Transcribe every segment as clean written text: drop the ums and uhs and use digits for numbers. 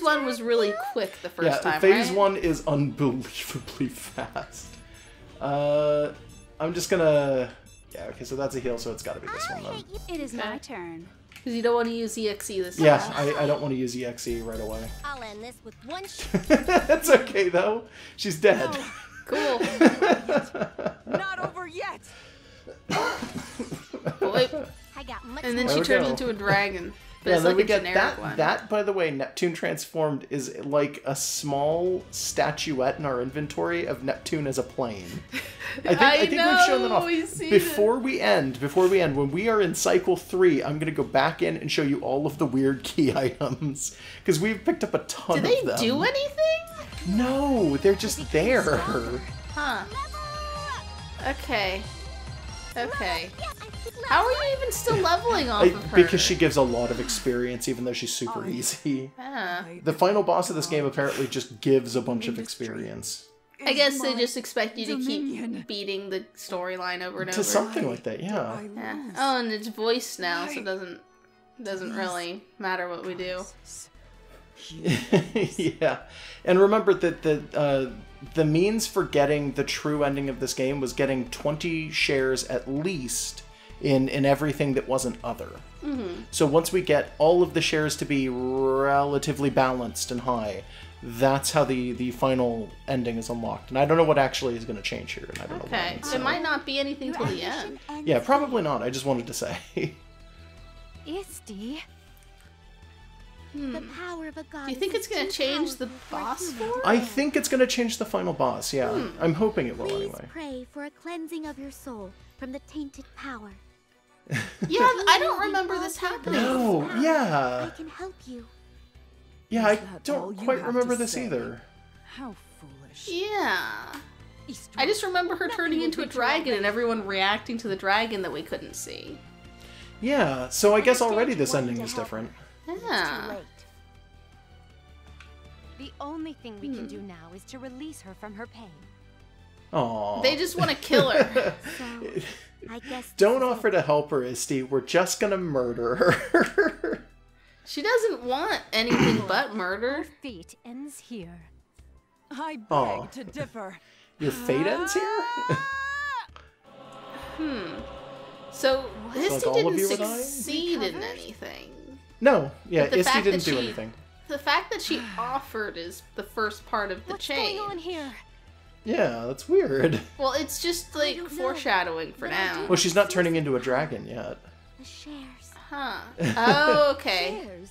1 was really quick the first time, phase right? 1 is unbelievably fast. I'm just gonna... Yeah, okay, so that's a heal, so it's gotta be this one then. It is my turn. Because you don't want to use EXE this time. Yeah, I don't want to use EXE right away. I'll end this with one That's okay, though. She's dead. Oh. Cool. Not over yet. Boy. I got much And then more. she we turns go. into a dragon. But Yeah, it's then like we a get generic that. one. That, by the way, Neptune Transformed is like a small statuette in our inventory of Neptune as a plane. I think we've shown that off. Before we end, when we are in cycle 3, I'm gonna go back in and show you all of the weird key items because we've picked up a ton of them. Do they do anything? No, they're just there. Huh. Okay. Okay. How are you even still leveling off of her? Because she gives a lot of experience, even though she's super easy. Ah. The final boss of this game apparently just gives a bunch of experience. I guess they just expect you to keep beating the storyline over and over. To something like that, yeah. Yeah. Oh, and it's voiced now, so it doesn't really matter what we do. Yeah. And remember that the means for getting the true ending of this game was getting 20 shares at least in everything that wasn't other. Mm-hmm. So once we get all of the shares to be relatively balanced and high, that's how the final ending is unlocked. And I don't know what actually is going to change here, and I don't know when. So it might not be anything till the end. Yeah, probably not. I just wanted to say. Isti. The power of a god. Do you think it's going to change the boss form? I think it's going to change the final boss, yeah. I'm hoping it will Please anyway. pray for a cleansing of your soul from the tainted power. Yeah, I don't remember this happening. No, I yeah. can help you. Yeah, I Is that all don't you quite have remember to this say? either. How foolish. Yeah. East I just remember her Nothing turning will into a beat you dragon and already. everyone reacting to the dragon that we couldn't see. Yeah, so I guess understand already you this wanted ending to is help her. different. Too Yeah. late. The only thing we can do now is to release her from her pain. Aww. They just want to kill her. So, I guess. Don't this is offer it. to help her, Isti. We're just gonna murder her. She doesn't want anything but murder. Fate ends here. I beg Aw. to differ. Your fate ends here? So, Like Misty all of didn't you were dying? succeed in anything. No, yeah, But the Isti fact didn't that do she- anything. The fact that she offered is the first part of the What's chain. going on here? Yeah, that's weird. Well, it's just like don't know. foreshadowing for But I now. do- Well, she's not turning into a dragon yet. The shares. Huh. Oh, okay. Shares.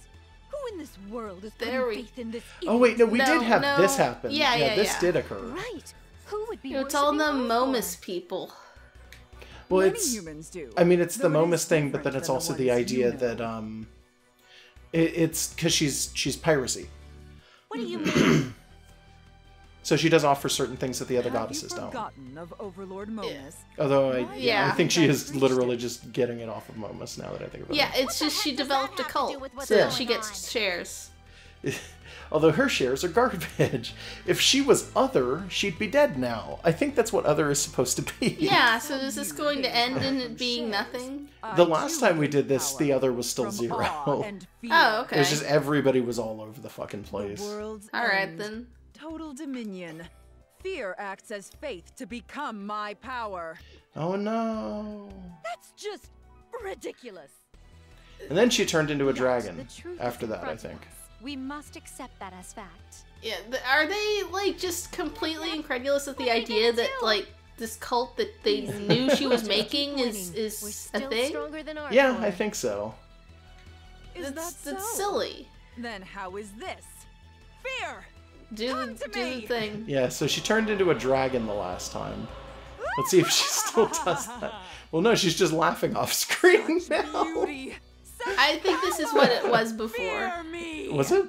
Who in this world is There putting we- faith in this Oh wait, no, we No, did have no. this happen. Yeah, this yeah. did occur. Right. Who would be It's all the worshipping her Momus for? people. Well, Many it's humans do. I mean, it's the though it is Momus thing, but then different it's than also the the ones idea you know. that it's because she's piracy, What do you mean? so she does offer certain things that the other Have goddesses you don't. forgotten of Overlord Momus? Although I Yeah. think she is Reached literally it. just getting it off of Momus now that I think about Yeah, it. it's just she heck does developed a that have to do cult, with what's so that going she gets on? shares. Although her shares are garbage. If she was other, she'd be dead now. I think that's what other is supposed to be. Yeah, so is this going to end in it being nothing? The last time we did this, the other was still zero. Oh, okay. It was just everybody was all over the fucking place. Alright then. Total dominion. Fear acts as faith to become my power. Oh no. That's just ridiculous. And then she turned into a Yet, dragon the truth after is that, I confronting think. us. We must accept that as fact. Yeah, are they like just completely incredulous at the idea that like this cult that they knew she was making We're is a still thing? stronger than our Yeah, core. I think so. Is That's that so? silly. Then how is this? Fear! Do Come to the me! thing. Yeah, so she turned into a dragon the last time. Let's see if she still does that. Well, no, she's just laughing off screen now. Beauty! I think this is what it was before. Fear me! Was it?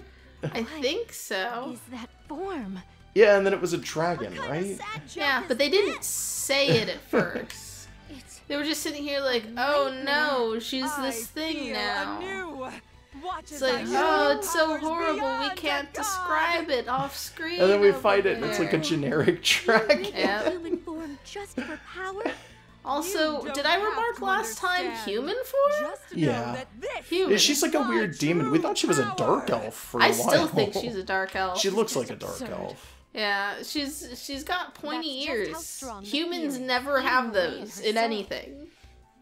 I think so. Is that form? Yeah, and then it was a dragon, right? Yeah, but they didn't say it at first. It's They were just sitting here like, oh no, she's I this thing feel now. anew. Watch It's as like, I oh, show it's so powers horrible, we beyond can't a god. describe it off screen. And then we over fight it, and it's like a there. generic dragon. Yeah. Human form just for power? Also, did I remark last time human form? Yeah. Human. She's like a weird demon. We thought she was a dark elf for a while. I still think she's a dark elf. She looks like a dark elf. Yeah, she's got pointy ears. Humans never have those in anything.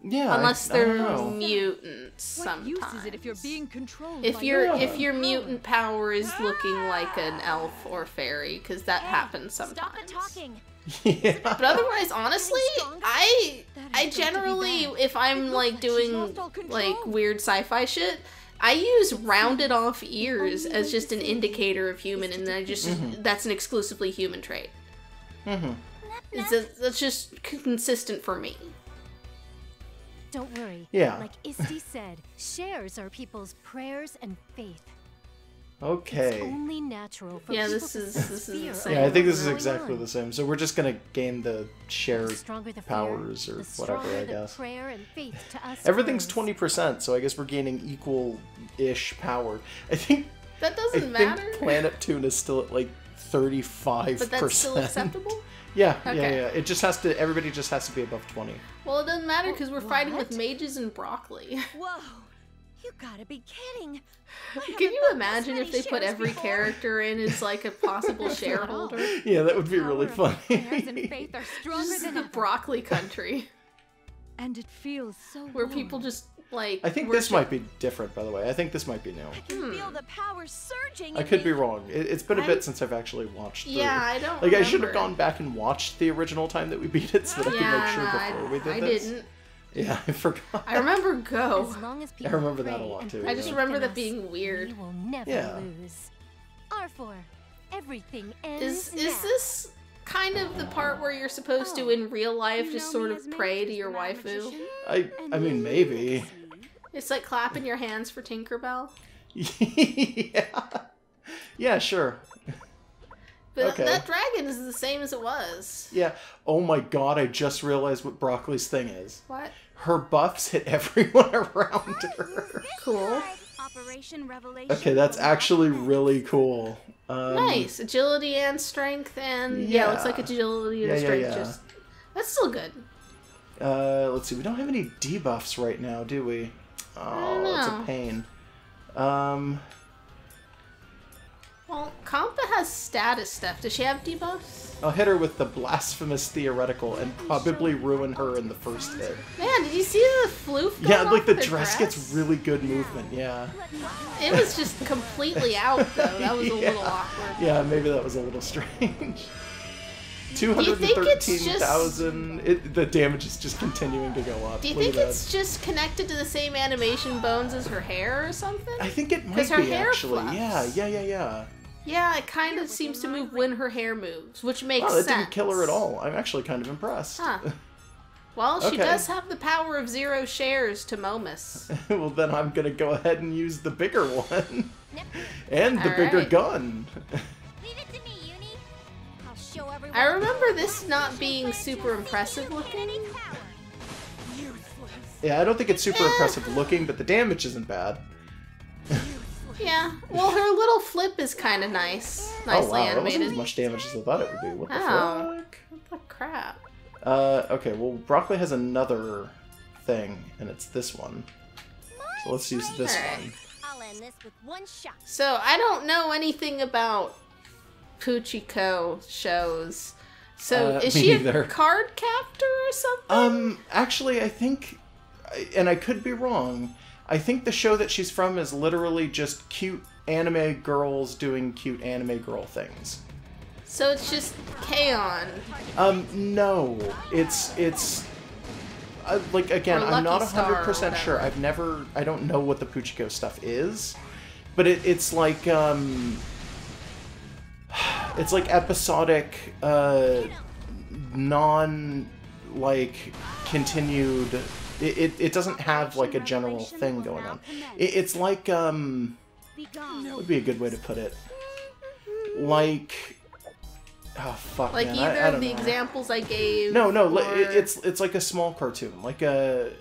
Yeah, unless they're mutants sometimes. What use is it if you're being controlled if your mutant power is looking like an elf or fairy, because that happens sometimes. Stop talking. Yeah. But otherwise, honestly, I generally, if I'm like doing like weird sci-fi shit, I use rounded off ears as just an indicator of human, and then I just that's an exclusively human trait. That's just consistent for me. Don't worry. Yeah. Like Isti said, shares are people's prayers and faith. Okay. It's only natural for this is the same. Yeah, I think this is exactly the same. So we're just gonna gain the share the powers or whatever, I guess. Prayer and faith to us Everything's 20%, so I guess we're gaining equal-ish power. I think that doesn't matter. Think Planet Toon is still at like 35%. But that's still acceptable? Yeah. It just has to. Everybody just has to be above 20. Well, it doesn't matter because we're fighting with mages and broccoli. Whoa. You gotta be kidding. Can you imagine if they put every character in as like a possible shareholder? Yeah, that would be really funny. Prayers and faith are stronger Just than the broccoli country. And it feels so where people just like I think this might be different, by the way. I think this might be new. I can feel the power surging. I could be wrong. It's been a bit since I've actually watched through. Yeah, I don't like remember. I should have gone back and watched the original time that we beat it so that I could make sure before we did this. I didn't. Yeah, I forgot. I remember Go. As long as I remember that a lot too. I just remember that being weird. We will never lose. R4, everything ends Is this kind of the part where you're supposed to in real life just sort of pray to your waifu? I mean maybe. It's like clapping your hands for Tinkerbell. Yeah. Yeah, sure. But that dragon is the same as it was. Yeah. Oh my god, I just realized what Broccoli's thing is. What? Her buffs hit everyone around her. Cool. Operation Revelation. Okay, that's actually really cool. Nice. Agility and strength and... Yeah, looks like agility and strength. Just, that's still good. Let's see. We don't have any debuffs right now, do we? Oh, it's a pain. Well, Kampa has status stuff. Does she have debuffs? I'll hit her with the blasphemous theoretical and probably ruin her in the first hit. Man, did you see the floof going Yeah, like off the with her dress gets really good movement, yeah. It was just completely out, though. That was a little awkward. Yeah, maybe that was a little strange. 213,000. The damage is just continuing to go up. Do you think it's just connected to the same animation bones as her hair or something? I think it might her be, hair actually. fluffs. Yeah. Yeah, it kind of seems to move when her hair moves, which makes sense. Oh, that didn't kill her at all. I'm actually kind of impressed. Huh. Well, she does have the power of 0 shares to Momus. Well, then I'm going to go ahead and use the bigger one. And the bigger gun. Leave it to me, Uni. I'll show everyone. I remember this not being super impressive looking. Yeah, I don't think it's super impressive looking, but the damage isn't bad. Yeah, well, her little flip is kind of nice. Nicely That animated. wasn't as much damage as I thought it would be. What the fuck? What the crap? Okay, well, Broccoli has another thing, and it's this one. So let's use this one. I'll end this with one shot. So, I don't know anything about Puchiko shows. So, is she a card captor or something? Actually, I think, and I could be wrong, I think the show that she's from is literally just cute anime girls doing cute anime girl things. So it's just K-On! No. It's like, again, I'm not 100% sure. I don't know what the Puchiko stuff is, but it's like, it's like episodic, continued... It doesn't have, like, a general thing going on. It's like, what would be a good way to put it? Like... Oh, fuck, like man. either I don't of the know. examples I gave. No, or... it's like a small cartoon, like a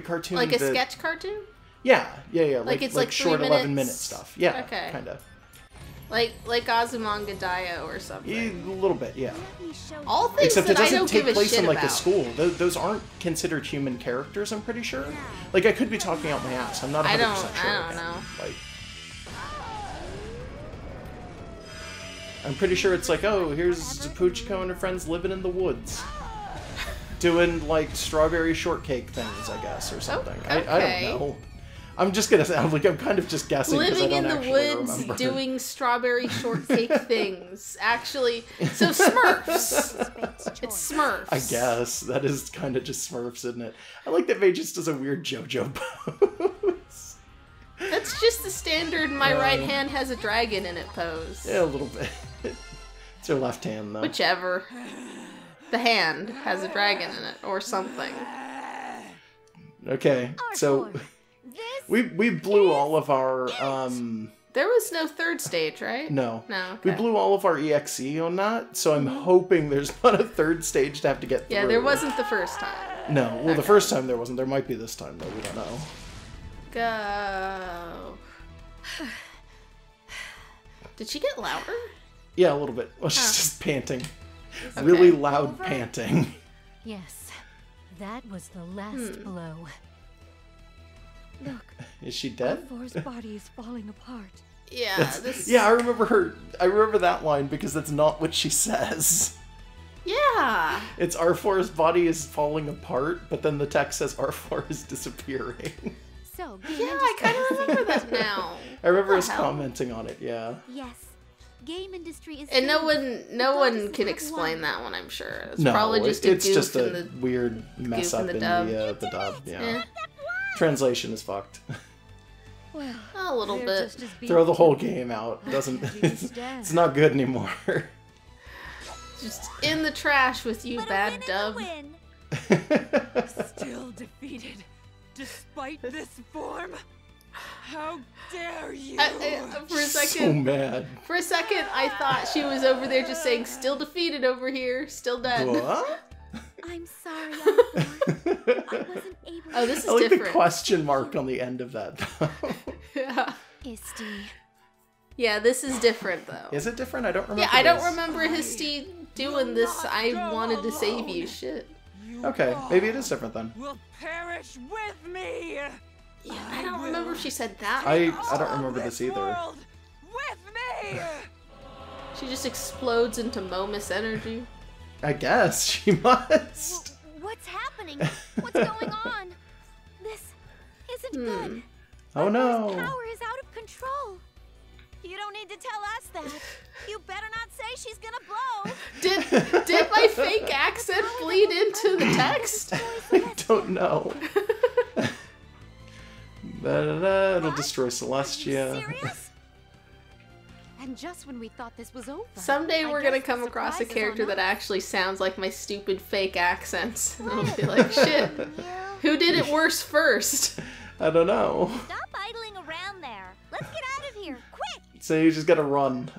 cartoon. Like a sketch cartoon. Yeah. Like it's like short 3 11-minute minutes? stuff. Yeah, okay. kind of. Like Azumanga Daioh or something. A little bit, yeah. All things Except that it doesn't I don't take give a place shit in like about. a school. Those aren't considered human characters, I'm pretty sure. Like, I could be talking out my ass. I'm not 100% sure. I don't know. Like, I'm pretty sure it's like, oh, here's Puchiko and her friends living in the woods. Doing, like, strawberry shortcake things, I guess, or something. Okay. I don't know. I'm just gonna say, I'm kind of just guessing because I don't actually remember. Living in the woods, doing strawberry shortcake things. Actually, so Smurfs. It's Smurfs. I guess. That is kind of just Smurfs, isn't it? I like that May just does a weird JoJo pose. That's just the standard my right hand has a dragon in it pose. Yeah, a little bit. It's her left hand, though. Whichever. The hand has a dragon in it, or something. Okay, so we blew all of our There was no third stage, right? No. No. Okay. We blew all of our EXE on that, so I'm hoping there's not a third stage to have to get through. Yeah, there wasn't the first time. No, well, the first time there wasn't. There might be this time, though. We don't know. Go. Did she get louder? Yeah, a little bit. Well, she's just panting. Really loud panting. Yes, that was the last blow. Look. Is she dead? Thor's body is falling apart. Yeah. Yeah, I remember her. I remember that line because that's not what she says. Yeah. It's R4's body is falling apart, but then the text says R4 is disappearing. So, yeah, I kind of remember that now. I remember us commenting on it. Yeah. Yes. Game industry is. And no one can explain that one. I'm sure. It's no, probably just a it's goof just a in the weird mess up in the dub. Yeah. Eh. Translation is fucked. Well, a little bit. Throw the whole game out. Doesn't. It's not good anymore. Just in the trash with you, bad dub. Still defeated, despite this form. How dare you! For a second, so mad. For a second, I thought she was over there just saying, "Still defeated over here, still dead." What? I'm sorry, I wasn't able. Oh, this is I like different. the question mark on the end of that, though. Yeah. Isti. Yeah, this is different, though. Is it different? I don't remember. Yeah, I don't remember Histi doing this. I wanted to save you. Shit. Okay, maybe it is different then. Will perish with me. Yeah, I don't remember if she said that. I don't remember this either. With me. She just explodes into Momus energy. I guess she must. What's happening? What's going on? This isn't good. Oh no. Power is out of control. You don't need to tell us that. You better not say she's gonna blow. Did my fake accent bleed into the text? I don't know. It'll destroy Celestia. Serious? And just when we thought this was over. Someday we're gonna come across a character that actually sounds like my stupid fake accents. And I'll be like, shit, who did it worse first? I don't know. Stop idling around there. Let's get out of here, quick! So you just gotta run.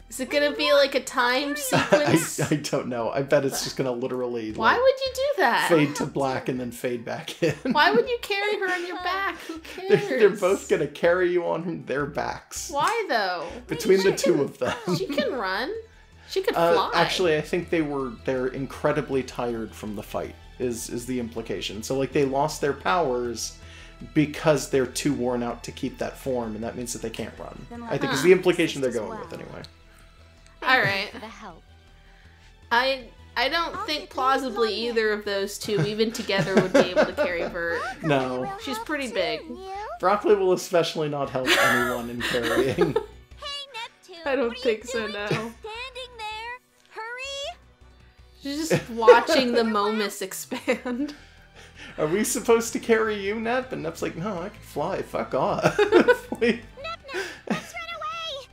Is it gonna be like a timed sequence? I don't know. I bet it's just gonna literally. Why would you do that? Fade to black and then fade back in. Why would you carry her on your back? Who cares? They're both gonna carry you on their backs. Why though? Between the two of them. She can run. She could fly. Actually, I think they're incredibly tired from the fight. Is the implication? So like they lost their powers because they're too worn out to keep that form, and that means that they can't run. I think is the implication they're going with anyway. All right. For the help. I don't think plausibly either of those two, even together, would be able to carry Vert. No. She's pretty big. Broccoli will especially not help anyone in carrying. Hey, Neptune! I don't what are think you so, doing no. just standing there? Hurry! She's just watching the Momus expand. Are we supposed to carry you, Nep? And Nep's like, no, I can fly. Fuck off. Wait. Nep, let's run away!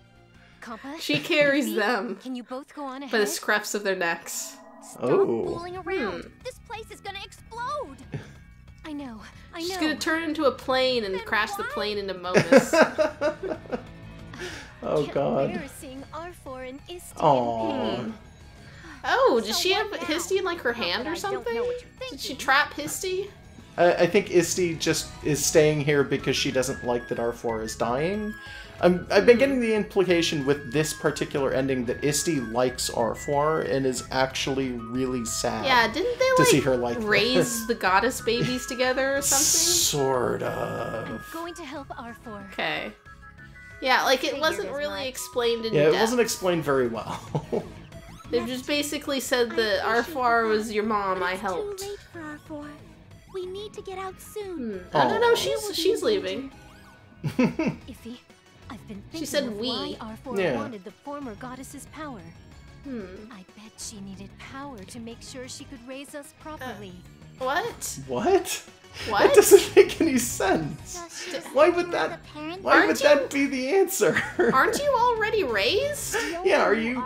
Compa, She carries them can you both go on ahead? by the scruffs of their necks. Stop Oh. fooling around. This place is gonna explode. I know. She's gonna turn into a plane and crash the plane into Momus. Oh god. Can't bear seeing R4 and Isti. Aww. Oh, does she have Histi in like her hand or something? Did she trap Histi? I think Isti just is staying here because she doesn't like that R4 is dying. I've been getting the implication with this particular ending that Isti likes Arfoir and is actually really sad. Yeah, didn't they to see her like raise the goddess babies together or something? Sort of. I'm going to help Arfoir. Okay. Yeah, like it wasn't really explained in depth. It wasn't explained very well. They just basically said that Arfoir was your mom. I helped. Too late for Arfoir. We need to get out soon. I don't know. She's leaving. Iffy, I've been thinking She said of we. why Arfoir Yeah. wanted the former goddess's power. Hmm. I bet she needed power to make sure she could raise us properly. What? What? What? That doesn't make any sense. Just Why would that? Why would that be the answer? Aren't you already raised? Yeah, are you?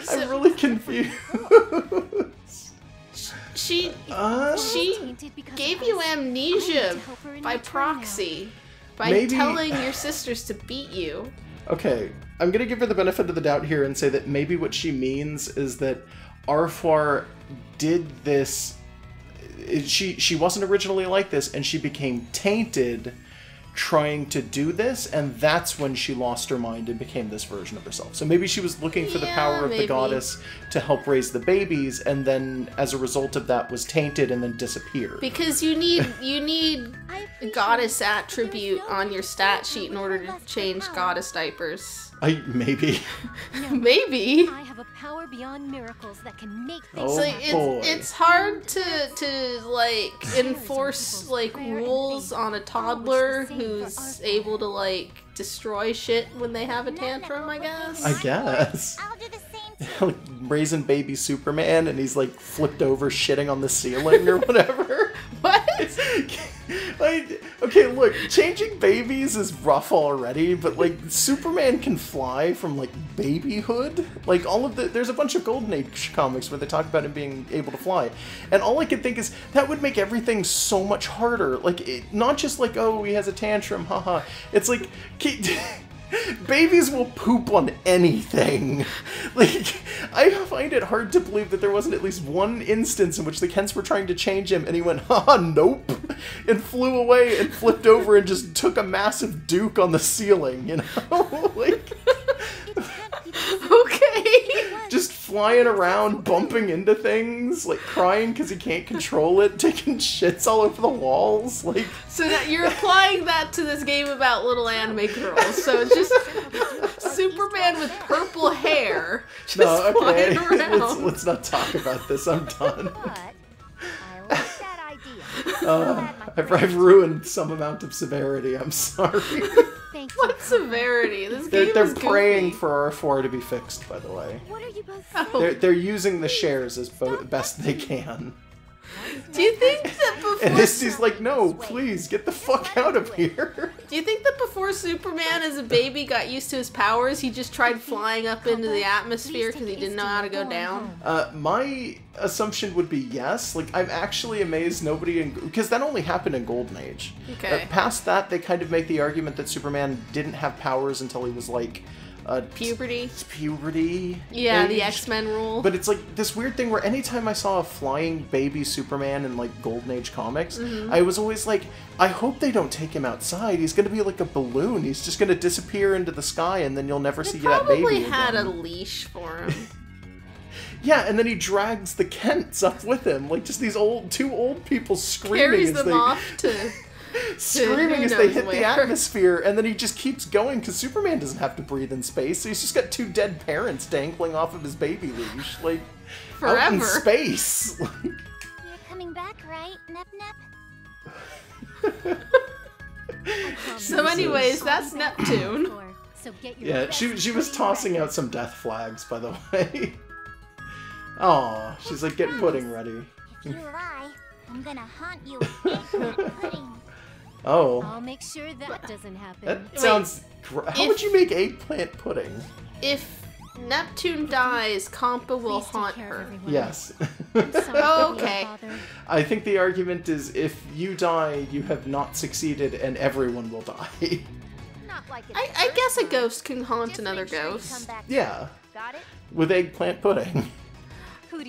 So- I'm really confused. She tainted because gave of you us. I amnesia need to help her in by return proxy. By Maybe- telling your sisters to beat you. Okay, I'm gonna give her the benefit of the doubt here and say that maybe what she means is that Arfoir did this. She wasn't originally like this, and she became tainted trying to do this, and that's when she lost her mind and became this version of herself. So maybe she was looking for the power of the goddess to help raise the babies, and then as a result of that was tainted and then disappeared. Because you need a goddess attribute on your stat sheet in order to change goddess diapers. Maybe. Maybe. I have a power beyond miracles that can make Oh, things So boy. it's hard to like enforce like rules on a toddler who's able to like destroy shit when they have a tantrum, I guess. I guess. I'll do the same too. Like raising baby Superman, and he's like flipped over shitting on the ceiling or whatever. What? Like, okay, look, changing babies is rough already, but like Superman can fly from like babyhood. Like there's a bunch of Golden Age comics where they talk about him being able to fly, and all I can think is that would make everything so much harder. Like, not just like, oh, he has a tantrum, haha. It's like, babies will poop on anything. Like, I find it hard to believe that there wasn't at least one instance in which the Kents were trying to change him and he went, haha, nope, and flew away and flipped over and just took a massive duke on the ceiling, you know? Like, Okay. just flying around, bumping into things, like crying because he can't control it, taking shits all over the walls, like... So now you're applying that to this game about little anime girls. So it's just Superman with purple hair just No, okay, flying around. let's not talk about this, I'm done. But I like that idea. I've ruined some amount of severity, I'm sorry. Thank you. What severity? This game They're is goofy. praying for R4 to be fixed, by the way. What are you both Oh. saying? They're using the shares as best they can. Do you think that before And Isty's like, no, please, get the fuck out of here. Do you think that before Superman as a baby got used to his powers, he just tried flying up into the atmosphere because he didn't know how to go down? My assumption would be yes. Like, I'm actually amazed nobody because that only happened in Golden Age. Okay. Past that, they kind of make the argument that Superman didn't have powers until he was like... Puberty? Puberty? Yeah, the age. X-Men rule. But it's like this weird thing where anytime I saw a flying baby Superman in like Golden Age comics, Mm-hmm. I was always like, I hope they don't take him outside. He's gonna be like a balloon. He's just gonna disappear into the sky and then you'll never see that baby Probably again. had a leash for him. Yeah, and then he drags the Kents up with him, like just these two old people screaming Carries as them they off to... screaming who as they knows hit the where. atmosphere, and then he just keeps going because Superman doesn't have to breathe in space, so he's just got two dead parents dangling off of his baby leash, like out in Forever. space. Like, You're coming back, right, Nep Nep? So anyways, that's Neptune. So get your yeah, best she was pudding tossing ready. out some death flags, by the way. Aw, she's like, get pudding ready. If you lie, I'm gonna haunt you with eggplant pudding. Oh, I'll make sure that doesn't happen. that sounds... How would you make eggplant pudding? If Neptune dies, Compa will Please take haunt care of her. everyone. Yes. I'm sorry Oh, for being okay. a bother. I think the argument is if you die, you have not succeeded and everyone will die. Not like it's I the guess a first time. ghost can haunt Just another make sure you ghost. come back Yeah, Got it? with eggplant pudding.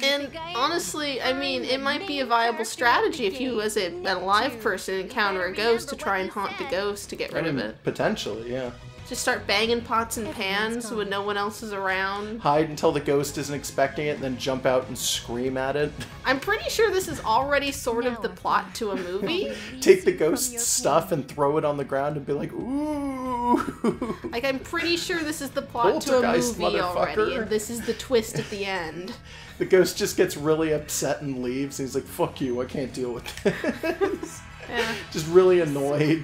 And honestly, I mean, it might be a viable strategy if you, as an alive person, encounter a ghost to try and haunt the ghost to get rid of it. Potentially, yeah. Just start banging pots and pans when no one else is around. Hide until the ghost isn't expecting it, and then jump out and scream at it. I'm pretty sure this is already sort of the plot to a movie. Take the ghost's stuff and throw it on the ground and be like, ooh. Like, I'm pretty sure this is the plot to a movie already, and this is the twist at the end. The ghost just gets really upset and leaves, and he's like, fuck you, I can't deal with this. Yeah. Just really annoyed.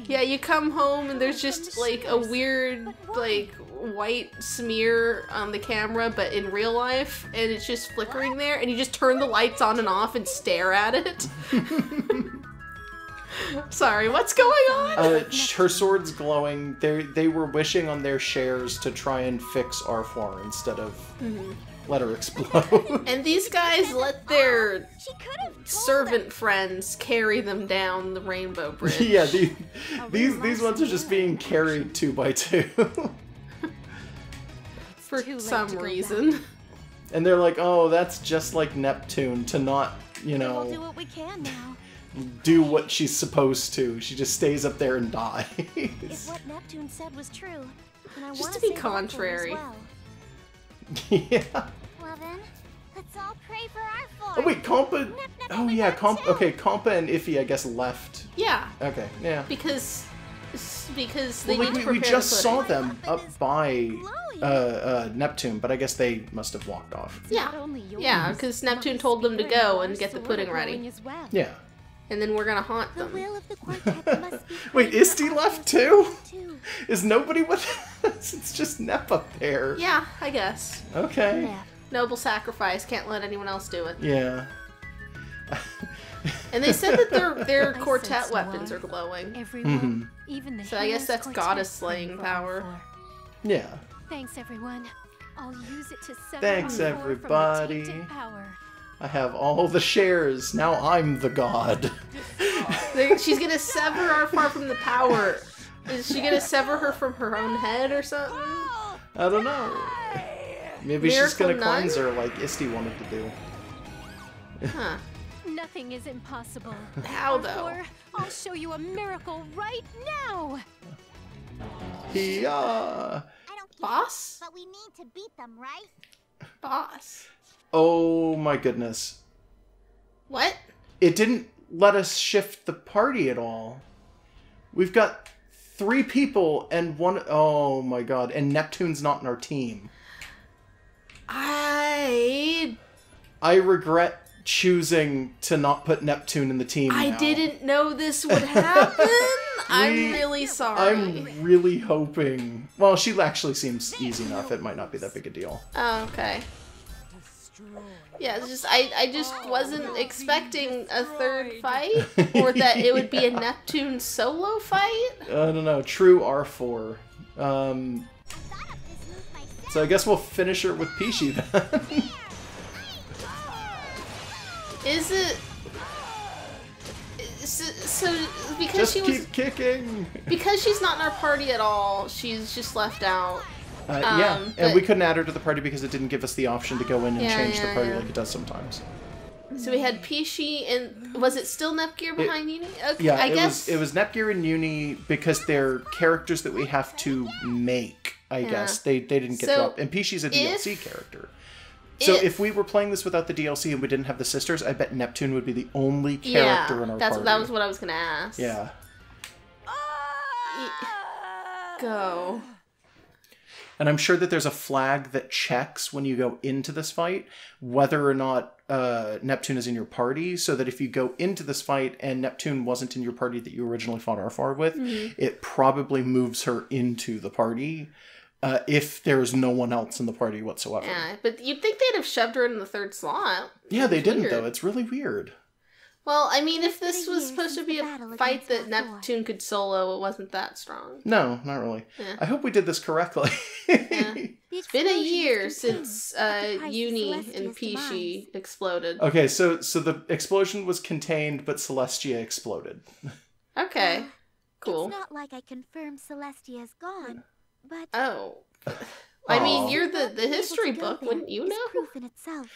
Yeah, you come home and there's just like a weird like white smear on the camera, but in real life, and it's just flickering there, and you just turn the lights on and off and stare at it. Sorry, what's going on? Her sword's glowing. They were wishing on their shares to try and fix R4 instead of let her explode. And these guys let their servant friends carry them down the rainbow bridge. Yeah, these ones are just being carried 2 by 2. For some reason. And they're like, oh, that's just like Neptune to not, you know, We'll do what we can now. do what she's supposed to. She just stays up there and dies. If what Neptune said was true, then I Just want to to be contrary. Well. Yeah. Well then, let's all pray for our Oh form. wait, Compa. Oh yeah, okay, Compa and Iffy, I guess, left. Yeah. Okay, yeah. Because they Well, need to prepare we just the saw pudding. them up by Neptune, but I guess they must have walked off. Yeah. Yeah, because Neptune told them to go and get the pudding ready. Yeah. And then we're gonna haunt The them. will of the quartet must be Wait, played Isti by left all too? too. Is nobody with us? It's just Nep up there. Yeah, I guess. Okay. Yeah. Noble sacrifice, can't let anyone else do it. Yeah. And they said that their I quartet sense weapons war. are glowing. Everyone, even the So I guess hero's that's quartet goddess slaying can power. fall for. Yeah. Thanks, everyone. I'll use it to sever Thanks, our core from the everybody. tainted power. I have all the shares. Now I'm the god. She's gonna sever our far from the power. Is she gonna sever her from her own head or something? I don't know. Maybe she's Miracle gonna nun? cleanse her like Isti wanted to do. Huh. Nothing is impossible. How though? Therefore, I'll show you a miracle right now. Yeah. I don't care, Boss? but we need to beat them, right? Boss. Oh my goodness. What? It didn't let us shift the party at all. We've got 3 people and one. Oh my god. And Neptune's not in our team. I regret choosing to not put Neptune in the team now. didn't know this would happen. I'm really sorry. I'm really hoping. Well, she actually seems easy enough. It might not be that big a deal. Oh, okay. Yeah, it's just I just wasn't expecting a third fight, or that it would be a Neptune solo fight. I don't know. True R4. So I guess we'll finish her with Pishi then. Is it? So because Just she keep was kicking. because she's not in our party at all, she's just left out. Yeah, and but- we couldn't add her to the party because it didn't give us the option to go in and Yeah, change the yeah, party yeah. like it does sometimes. So we had Pishi and was it still Nepgear behind Uni? Okay, Yeah, I guess it was Nepgear and Uni because they're characters that we have to make. I guess they didn't get So dropped, and Pishi's a DLC if- character. So if we were playing this without the DLC and we didn't have the sisters, I bet Neptune would be the only character in our party. that was what I was gonna ask. Yeah. Go. And I'm sure that there's a flag that checks when you go into this fight whether or not Neptune is in your party, so that if you go into this fight and Neptune wasn't in your party that you originally fought R4 with, it probably moves her into the party if there's no one else in the party whatsoever. Yeah, but you'd think they'd have shoved her in the third slot. Yeah, they It's didn't, weird. though. It's really weird. Well, I mean, if this been was years supposed to since be the a battle fight against that R4. Neptune could solo, it wasn't that strong. No, not really. Yeah. I hope we did this correctly. Yeah. The It's been a explosion year was contained since at the price of Uni and Celestia's Pishi demise. exploded. Okay, so the explosion was contained, but Celestia exploded. Okay, It's cool. not like I confirmed Celestia's gone, but Oh, I mean, you're the history book, wouldn't you know? Proof in itself.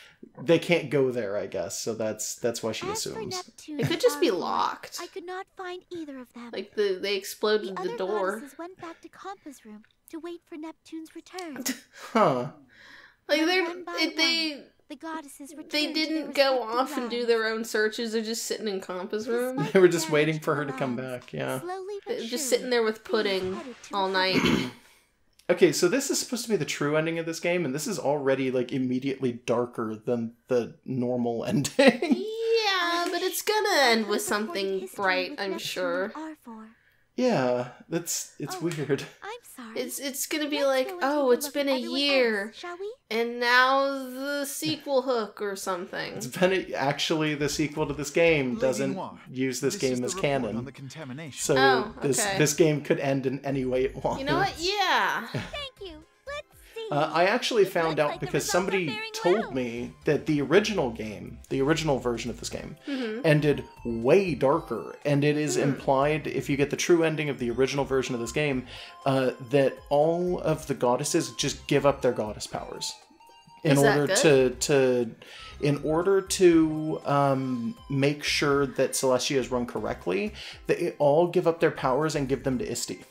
They can't go there, I guess, so that's why she assumes. It could just be locked. I could not find either of them. Like they exploded the other door. goddesses went back to Compa's room to wait for Neptune's return. Huh. Like The goddesses returned they to didn't their go respective off and do realms. their own searches. They're just sitting in Compa's room. They were just waiting for her to come back, yeah. Slowly but They're just surely, sitting there with they pudding headed to all the night. Okay, so this is supposed to be the true ending of this game, and this is already, like, immediately darker than the normal ending. Yeah, but it's gonna end with something History bright, with I'm Neptune sure. R4. Yeah, it's Oh, weird. I'm sorry. It's gonna be Let's like, go and oh, take a it's look been at a everyone year, else, shall we? and now the sequel hook or something. It's been actually the sequel to this game Lady doesn't Noir, use this game is as the report on canon. the contamination. So Oh, okay. this game could end in any way it wants. You know what? Yeah. Thank you. Let's see. I actually It found looks out like the because results are somebody faring told well. me that the original game, the original version of this game, Mm-hmm. ended way darker. And it is implied, if you get the true ending of the original version of this game, that all of the goddesses just give up their goddess powers. In Is that order in order to make sure that Celestia is run correctly, they all give up their powers and give them to Isti.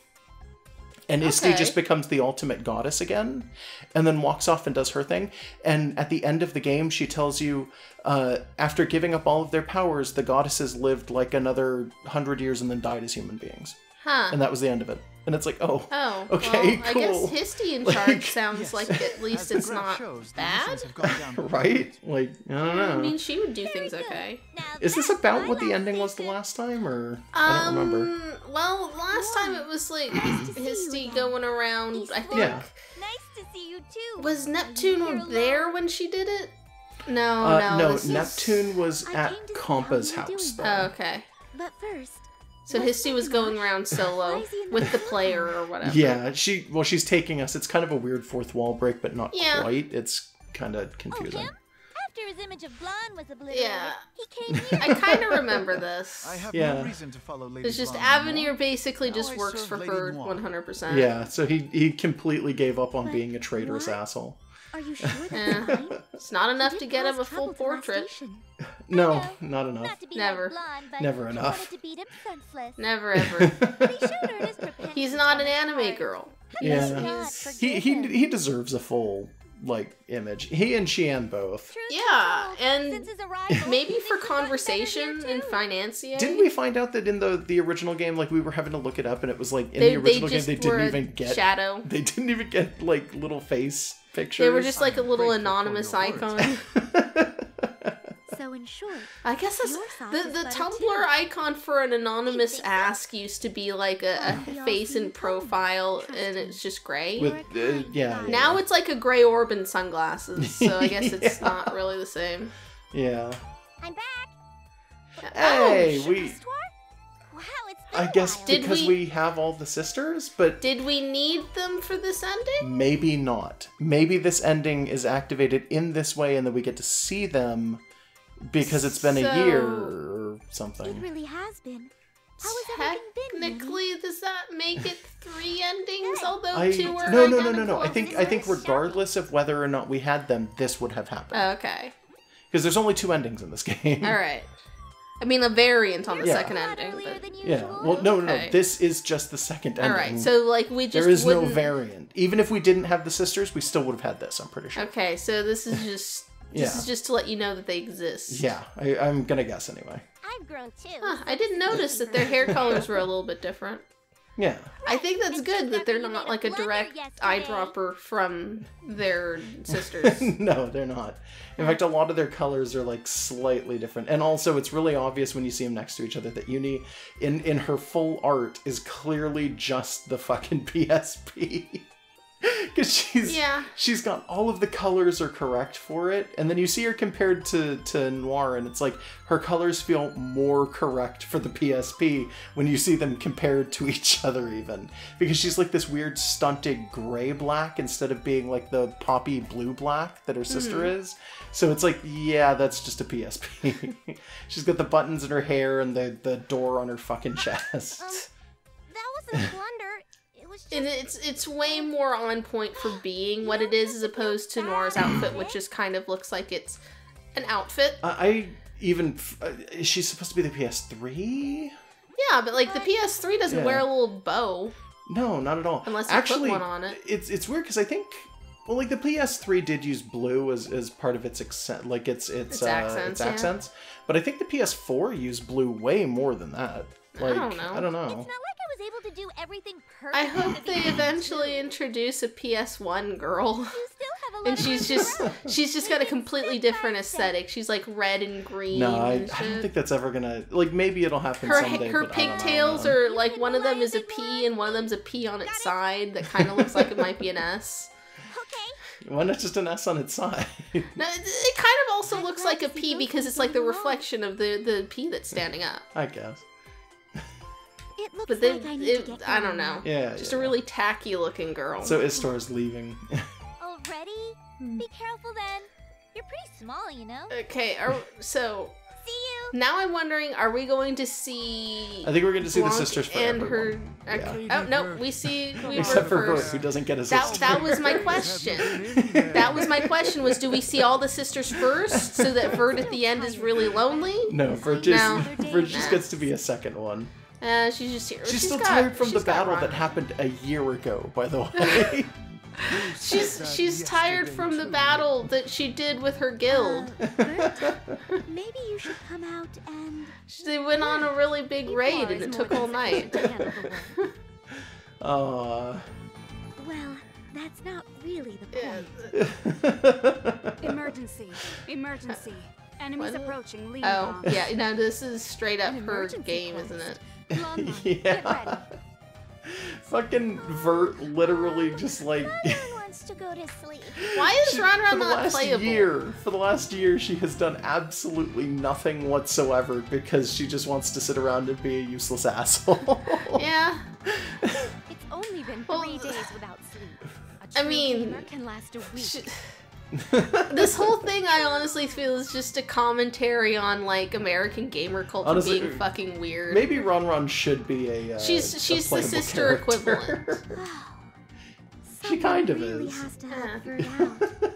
And Isti Okay. just becomes the ultimate goddess again, and then walks off and does her thing. And at the end of the game, she tells you, after giving up all of their powers, the goddesses lived like another 100 years and then died as human beings. Huh. And that was the end of it. And it's like, oh, Oh, okay, well, cool. I guess Histy in charge Like, sounds yes. like at least As the it's graph not shows, the bad. emissions have gone down the right? Like, I don't know. I mean, she would do things okay. Now Is this that's about my what the last ending was the secret. last time, or I don't remember? Well, last time it was like Histy going around. I think Yeah. Nice to see you too. was Here Neptune alone. there when she did it? No, No, this is- Neptune was I at came to see Compa's how you were house, doing. though. Oh, okay. But first, So What's Histy was that going about? around solo with the player or whatever. Yeah, she's taking us. It's kind of a weird fourth wall break, but not Yeah. quite. It's kind of Oh, confusing. him? After his image of Blonde was obliterated, Yeah. he came here. I kind of remember this. I have Yeah. no reason to follow Lady It's just Blonde Avenir anymore. basically Now just I works serve for Lady her Noir. 100%. Yeah, so he completely gave up on But being a traitorous what? asshole. are you sure that's Yeah. fine? It's not enough He to did get him cause a full trouble to our portrait. station. No, not enough. Not to be Never. like Blonde, but Never she enough. wanted to beat him senseless. Never ever. But he showed her his propensity He's not an on his anime part. girl. Yeah. God He's- forgive He him. he deserves a full image. He and Xian both. Truth be Yeah, told, and since his arrival, maybe things for have gotten better conversation here, and too. financier. Didn't we find out that in the original game, like we were having to look it up, and it was like in They the original game just they were didn't a even get shadow. They didn't even get like little face pictures. They were just like a I'm little grateful for anonymous your icon. So in short, I guess that's Your sauce the is better Tumblr too. icon for an anonymous think so? ask used to be like a we all face see and you come. profile, Trust and me. it's just gray. with You're a kind yeah, guy. yeah. Now it's like a gray orb and sunglasses, so I guess it's Yeah. not really the same. yeah. I'm back. Hey, Oh, we. Store? Wow, it's been I a guess while. Did because we- we have all the sisters, but Did we need them for this ending? maybe not. Maybe this ending is activated in this way, and then we get to see them because it's been a year or it something. really has been. How has everything been? Minnie? Technically, does that make it 3 endings? Although I 2 are no. identical? I think regardless of whether or not we had them, this would have happened Okay. because there's only 2 endings in this game. All right. I mean, a variant on the Yeah. second A lot ending, earlier but than Yeah. usual. Well, no. Okay. This is just the second ending. all right. So like we just there is no wouldn't... variant. Even if we didn't have the sisters, we still would have had this. I'm pretty sure. Okay, so this is just this Yeah. is just to let you know that they exist. Yeah, I'm gonna guess anyway. I've grown too. Huh, I didn't notice that their hair colors were a little bit different. Yeah. I think that's And good just that they're after you not made a like a blunder direct yesterday. eyedropper from their sisters. No, they're not. In fact, a lot of their colors are like slightly different, and also it's really obvious when you see them next to each other that Uni, in her full art, is clearly just the fucking PSP. Because she's got all of the colors are correct for it, and then you see her compared to Noir, and it's like her colors feel more correct for the PSP when you see them compared to each other even. Because she's like this weird stunted gray black instead of being like the poppy blue black that her sister is. So it's like, yeah, that's just a PSP. She's got the buttons in her hair and the door on her fucking chest. That wasn't a blunder. It was And it's way more on point for being what it is as opposed to Nora's outfit, which just kind of looks like it's an outfit. Is she supposed to be the PS3? Yeah, but like the PS3 doesn't wear a little bow. No, not at all. Unless you put one on it. It's weird because I think, well, like the PS3 did use blue as part of its accent, like its accents. Yeah. But I think the PS4 used blue way more than that. Like, I don't know. It's not like I was able to do everything perfectly. I hope they eventually introduce a PS1 girl. You still have a lot And she's just got a completely different aesthetic. She's like red and green. No, I and don't think that's ever gonna, like, maybe it'll happen someday. Her but pigtails are like, one of them is a P and one of them's a P on its side that kind of looks like it might be an S. Okay. Why not just an S on its side? No, it kind of also looks like a P because it's like the reflection of the P that's standing up. I guess. It looks But like I need to get I don't know. Yeah. Just a really tacky looking girl. So Istor's leaving. Already? Be careful then. You're pretty small, you know. Okay, so See you. now I'm wondering, are we going to see? I think we're going to see the Blanc sisters for and everyone. her. Oh no, we Except for Vert, first. who doesn't get a sister. That was my question. That was my question. Was do we see all the sisters first, so that Vert at the end is really lonely? No, Vert just gets to be a second one. She's just here. She's still tired from the battle that happened a year ago, by the way. She's tired from the battle that she did with her guild. Maybe you should come out and... They went on a really big raid and it took all night. Well, that's not really the point. Emergency. Emergency. Enemies approaching. Lead Oh, yeah, no, this is straight up her game, isn't it? Yeah. Fucking Vert literally just like... Ron wants to go to sleep. Why is Ron not playable? For the last year, she has done absolutely nothing whatsoever because she just wants to sit around and be a useless asshole. Yeah. It's only been 3 days without sleep. A I true mean, gamer can last a week. This whole thing I honestly feel is just a commentary on like American gamer culture Honestly, being fucking weird. Maybe Ron should be a she's the playable sister character. equivalent. She kind of really is. has to help Vert out.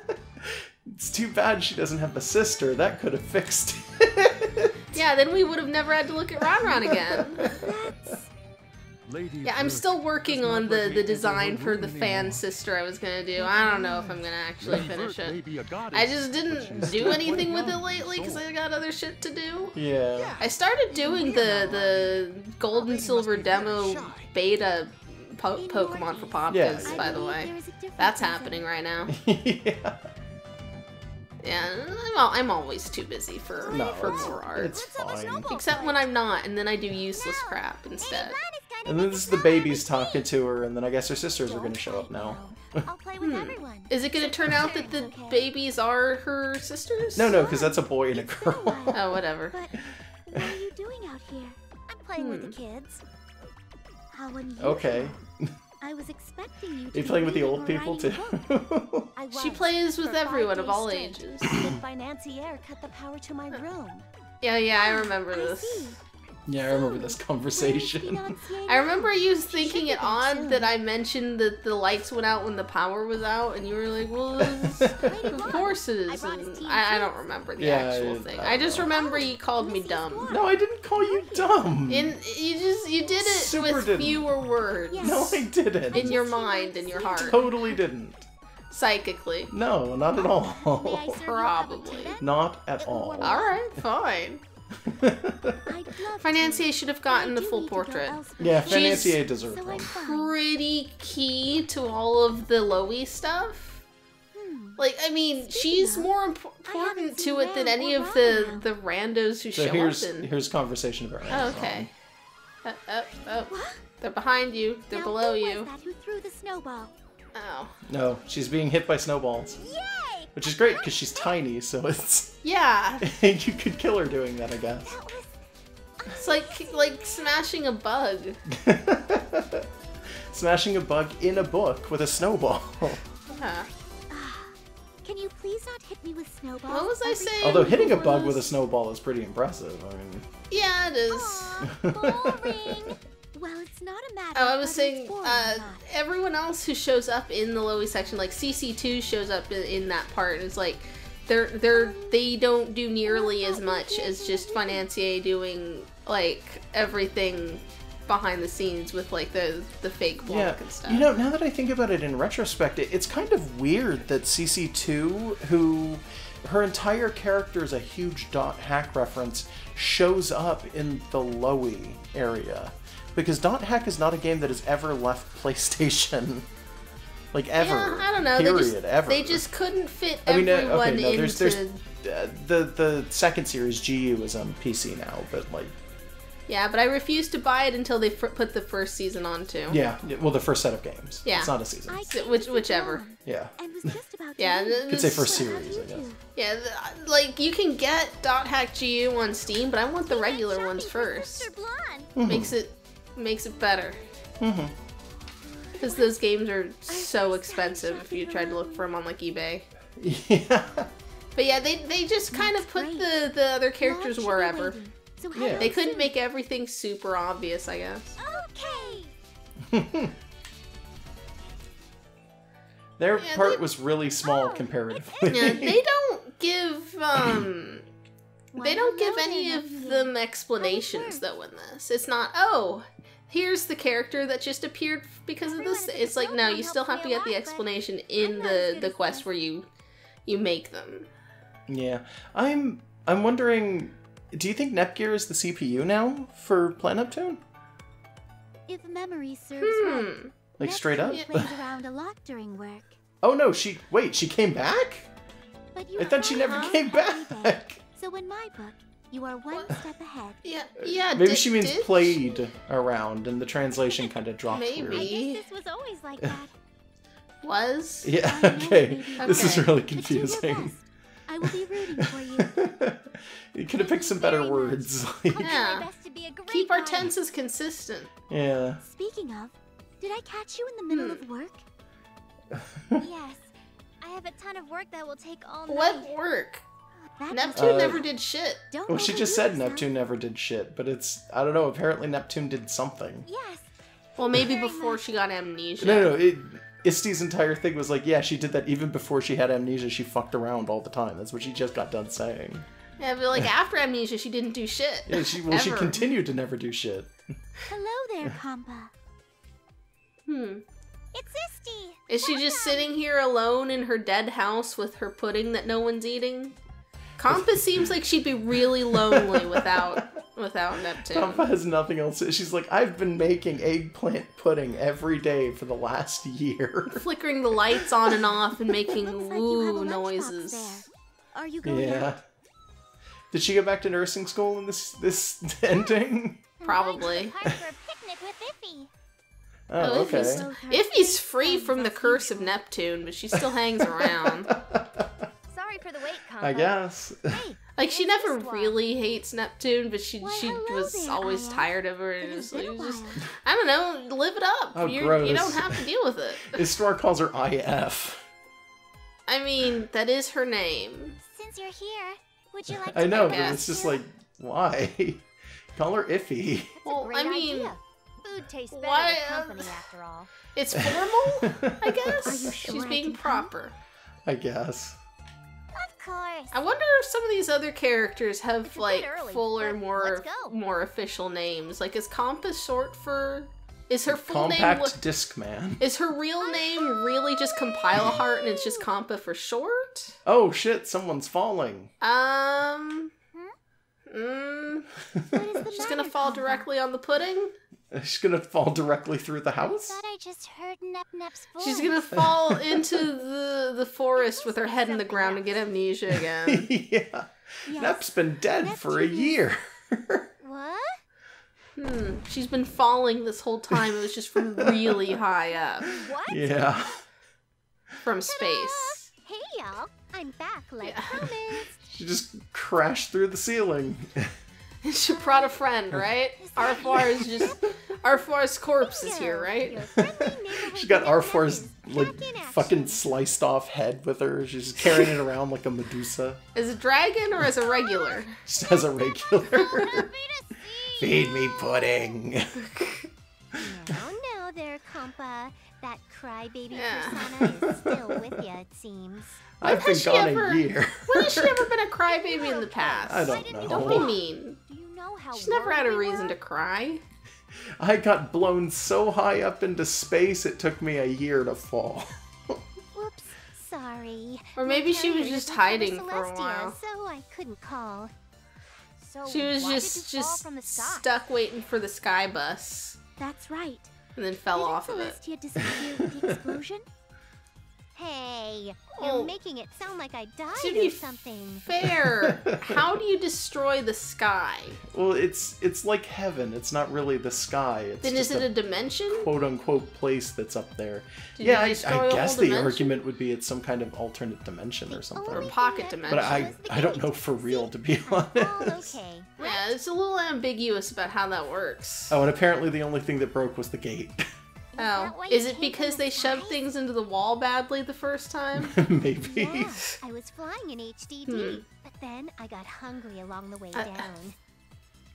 It's too bad she doesn't have a sister. That could have fixed it. Yeah, then we would have never had to look at Ron again. Yeah, I'm still working on the design for the fan sister I was gonna do. I don't know if I'm gonna actually finish it. I just didn't do anything with it lately because I got other shit to do. Yeah. I started doing the Gold and Silver demo beta Pokemon for Popkids, by the way. That's happening right now. Yeah. Yeah, I'm always too busy for more art. It's fine. Except when I'm not, and then I do useless crap instead. And then this is the babies talking to her, and then I guess her sisters are going to show up now. I'll play with everyone. Is it going to turn out that the babies are her sisters? No, because that's a boy and a girl. Oh, whatever. But what are you doing out here? I'm playing with the kids. How unusual. Okay. I was expecting you to Are you be playing with the reading old or people writing too? a book. I was. She plays with For 5 everyone of days all straight. ages. Then Financier cut the power to my room. Yeah, I remember I this. see. Yeah, I remember this conversation. Financier I remember you thinking should it be odd soon. that I mentioned that the lights went out when the power was out, and you were like, well, of course it is. And I don't remember the actual thing. I just remember you called me dumb. No, I didn't call you dumb. And you did it Super with didn't. fewer words. No, I didn't. In your mind, in your heart. Totally didn't. Psychically. No, not at May I all. serve you up a Probably. tea then? Not at all. Alright, fine. I'd love Financier to, should have but gotten I the do full need to go portrait. elsewhere. Yeah, She's- Financier deserved So one. I'm fine. Pretty key to all of the Loey stuff. Like, I mean, she's more important to it than any of the randos who So show here's up in. here's conversation about Oh, okay. They're behind you. They're Now, below who you. was that who threw the snowball? Oh. No, she's being hit by snowballs. Yay! Which is great because she's tiny, so it's Yeah. you could kill her doing that, I guess. It's like smashing a bug. Smashing a bug in a book with a snowball. Yeah. Can you please not hit me with snowballs? What was I every saying? Although hitting a before bug with a this? snowball is pretty impressive. I mean, Yeah, it is. Aw, boring. Well, it's not a matter. Oh, I was saying, everyone else who shows up in the Lowy section, like CC2 shows up in that part, and it's like, they don't do nearly as much as just Financier doing, like, everything behind the scenes with, like, the fake block and stuff. You know, now that I think about it in retrospect, it's kind of weird that CC2, who... her entire character is a huge .hack reference, shows up in the Lowy area. Because .hack is not a game that has ever left PlayStation. Like, ever. Yeah, I don't know. Period, ever. They just couldn't fit everyone into... There's the second series, GU, is on PC now, but, like... Yeah, but I refuse to buy it until they put the first season on, too. Yeah, well, the first set of games. Yeah. It's not a season. Whichever. Yeah. Yeah. You could say first series, I guess. Yeah, like, you can get .hack GU on Steam, but I want the regular ones first. Makes it better. Because those games are so expensive if you tried to look for them on, like, eBay. Yeah. But yeah, they just kind of put the other characters wherever. Yeah. They couldn't make everything super obvious, I guess. Okay. Their part was really small comparatively. Yeah, they don't give they don't give any of them explanations though in this. It's not, oh, here's the character that just appeared because of this. It's like, no, you still have to get the explanation in the quest where you make them. Yeah. I'm wondering, do you think Nepgear is the CPU now for Planet Neptune? If memory serves right, Like straight up? plays around a lot during work. Oh no, she came back? But I thought she never came back. So in my book, you are one step ahead. Yeah. Maybe she means played around, and the translation kind of dropped. Maybe. I guess this was always like that. Was? Yeah. Okay. This is really confusing. I will be rooting for you. You could have picked some better words. Yeah. Keep our tenses consistent. Yeah. Speaking of, did I catch you in the middle of work? Yes. I have a ton of work that will take all night. What work? That Neptune never did shit. Well, she just said Neptune never did shit, but it's, I don't know, apparently Neptune did something. Yes. Well, maybe before she got amnesia. No, Isty's entire thing was like, yeah, she did that even before she had amnesia. She fucked around all the time. That's what she just got done saying. Yeah, but like after amnesia, she didn't do shit. Yeah, she continued to never do shit. Compa. there, Compa. It's Isty. Is she just sitting here alone in her dead house with her pudding that no one's eating? Compa seems like she'd be really lonely without Neptune. Compa has nothing else. She's like, I've been making eggplant pudding every day for the last year. Flickering the lights on and off and making woo noises. Are you going? Yeah. Did she go back to nursing school in this ending? Probably. Park for a picnic with Iffy. Oh, okay. Iffy's free from the curse of Neptune, but she still hangs around. Sorry for the wait, Compa. I guess. Like, she never really hates Neptune, but she was always tired of her, and just, I don't know, live it up. Oh, You gross. don't have to deal with it. Istar calls her IF. I mean, that is her name. Since you're here, would you like to I know, I but guess. it's just like, why? Call her Iffy. Well, Great I mean, idea. Food tastes better why, with company after all. it's formal, I guess. Are you sure She's I being can come? proper. I guess. Of course. I wonder if some of these other characters have It's a bit like early, fuller, but let's go. more official names. Like, is Compa short for? Is her full Compact name? Disc Man. Is her real name really just Compile-a-Heart and it's just Compa for short? Oh shit, someone's falling. She's gonna fall directly on the pudding? She's gonna fall directly through the house? Thought I just heard Nep's voice. She's gonna fall into the forest with her head in the ground and get amnesia again. Yeah. Nep's been dead for a year. What? She's been falling this whole time. It was just from really high up. What? Yeah. From space. Hey y'all, I'm back like Yeah. promised. She just crashed through the ceiling. She brought a friend, right? Arfar's corpse is here, right? Your friendly neighborhood She got kidnapping R4's like back in action. fucking sliced off head with her. She's carrying it around like a Medusa. As a dragon or as a regular? Just as a regular. Happy to see Feed me pudding. Now there, compa. That crybaby persona is still with ya, it seems. I've been gone a year. When has she ever been a crybaby in the past? I don't know. Don't be mean. Do you know how She's never had a reason to cry. I got blown so high up into space, it took me a year to fall. Whoops, sorry. Or maybe she was just hiding for a while. So I couldn't call. So She was why did you fall just from the sky? stuck waiting for the sky bus. That's right. And then fell off of it. Celestia disappear with the explosion? Hey, you're making it sound like I died To be or something. fair, how do you destroy the sky? Well, it's like heaven. It's not really the sky. It's Then just is it a dimension? quote-unquote place that's up there. Did Yeah, you I destroy a guess whole the dimension? argument would be it's some kind of alternate dimension or something. Or pocket dimension. But I don't know for real, to be honest. All okay. Yeah, it's a little ambiguous about how that works. Oh, and apparently the only thing that broke was the gate. Oh, why is you it came because from they the shoved sky? things into the wall badly the first time? Maybe. Yeah, I was flying in HDD, Hmm. but then I got hungry along the way down.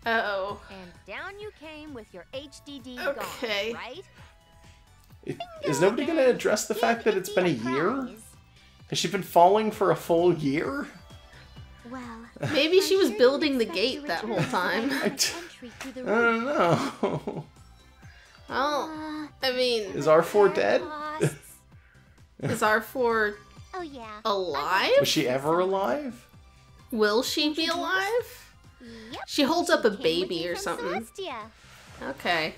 Uh-oh. And down you came with your HDD Okay. gone, right? Is nobody going to address the fact that it's been a year? Prize. Has she been falling for a full year? Well, Maybe she I'm was sure building the you'd expect gate to that return whole to time. the entry through the I roof. don't know. Well, I mean, Is R4 dead? Costs. is R4 Oh yeah. alive? Was she ever alive? Will she be alive? Yep. She holds up a Came with baby me or from something. Celestia. Okay.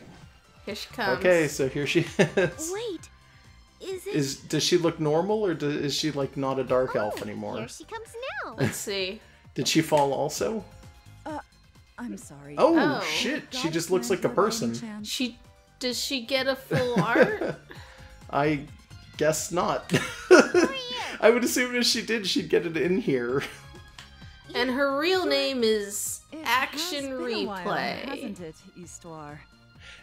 Here she comes. Okay, so here she is. Wait, is it? Does she look normal, or is she like not a dark elf anymore? Here she comes now. Let's see. Did she fall also? I'm sorry. Oh, Oh. shit! She God just looks grant like a your loving person. chance. Does she get a full art? I guess not. I would assume if she did, she'd get it in here. And her real name is It Action has been a while, Replay. hasn't it, Histoire?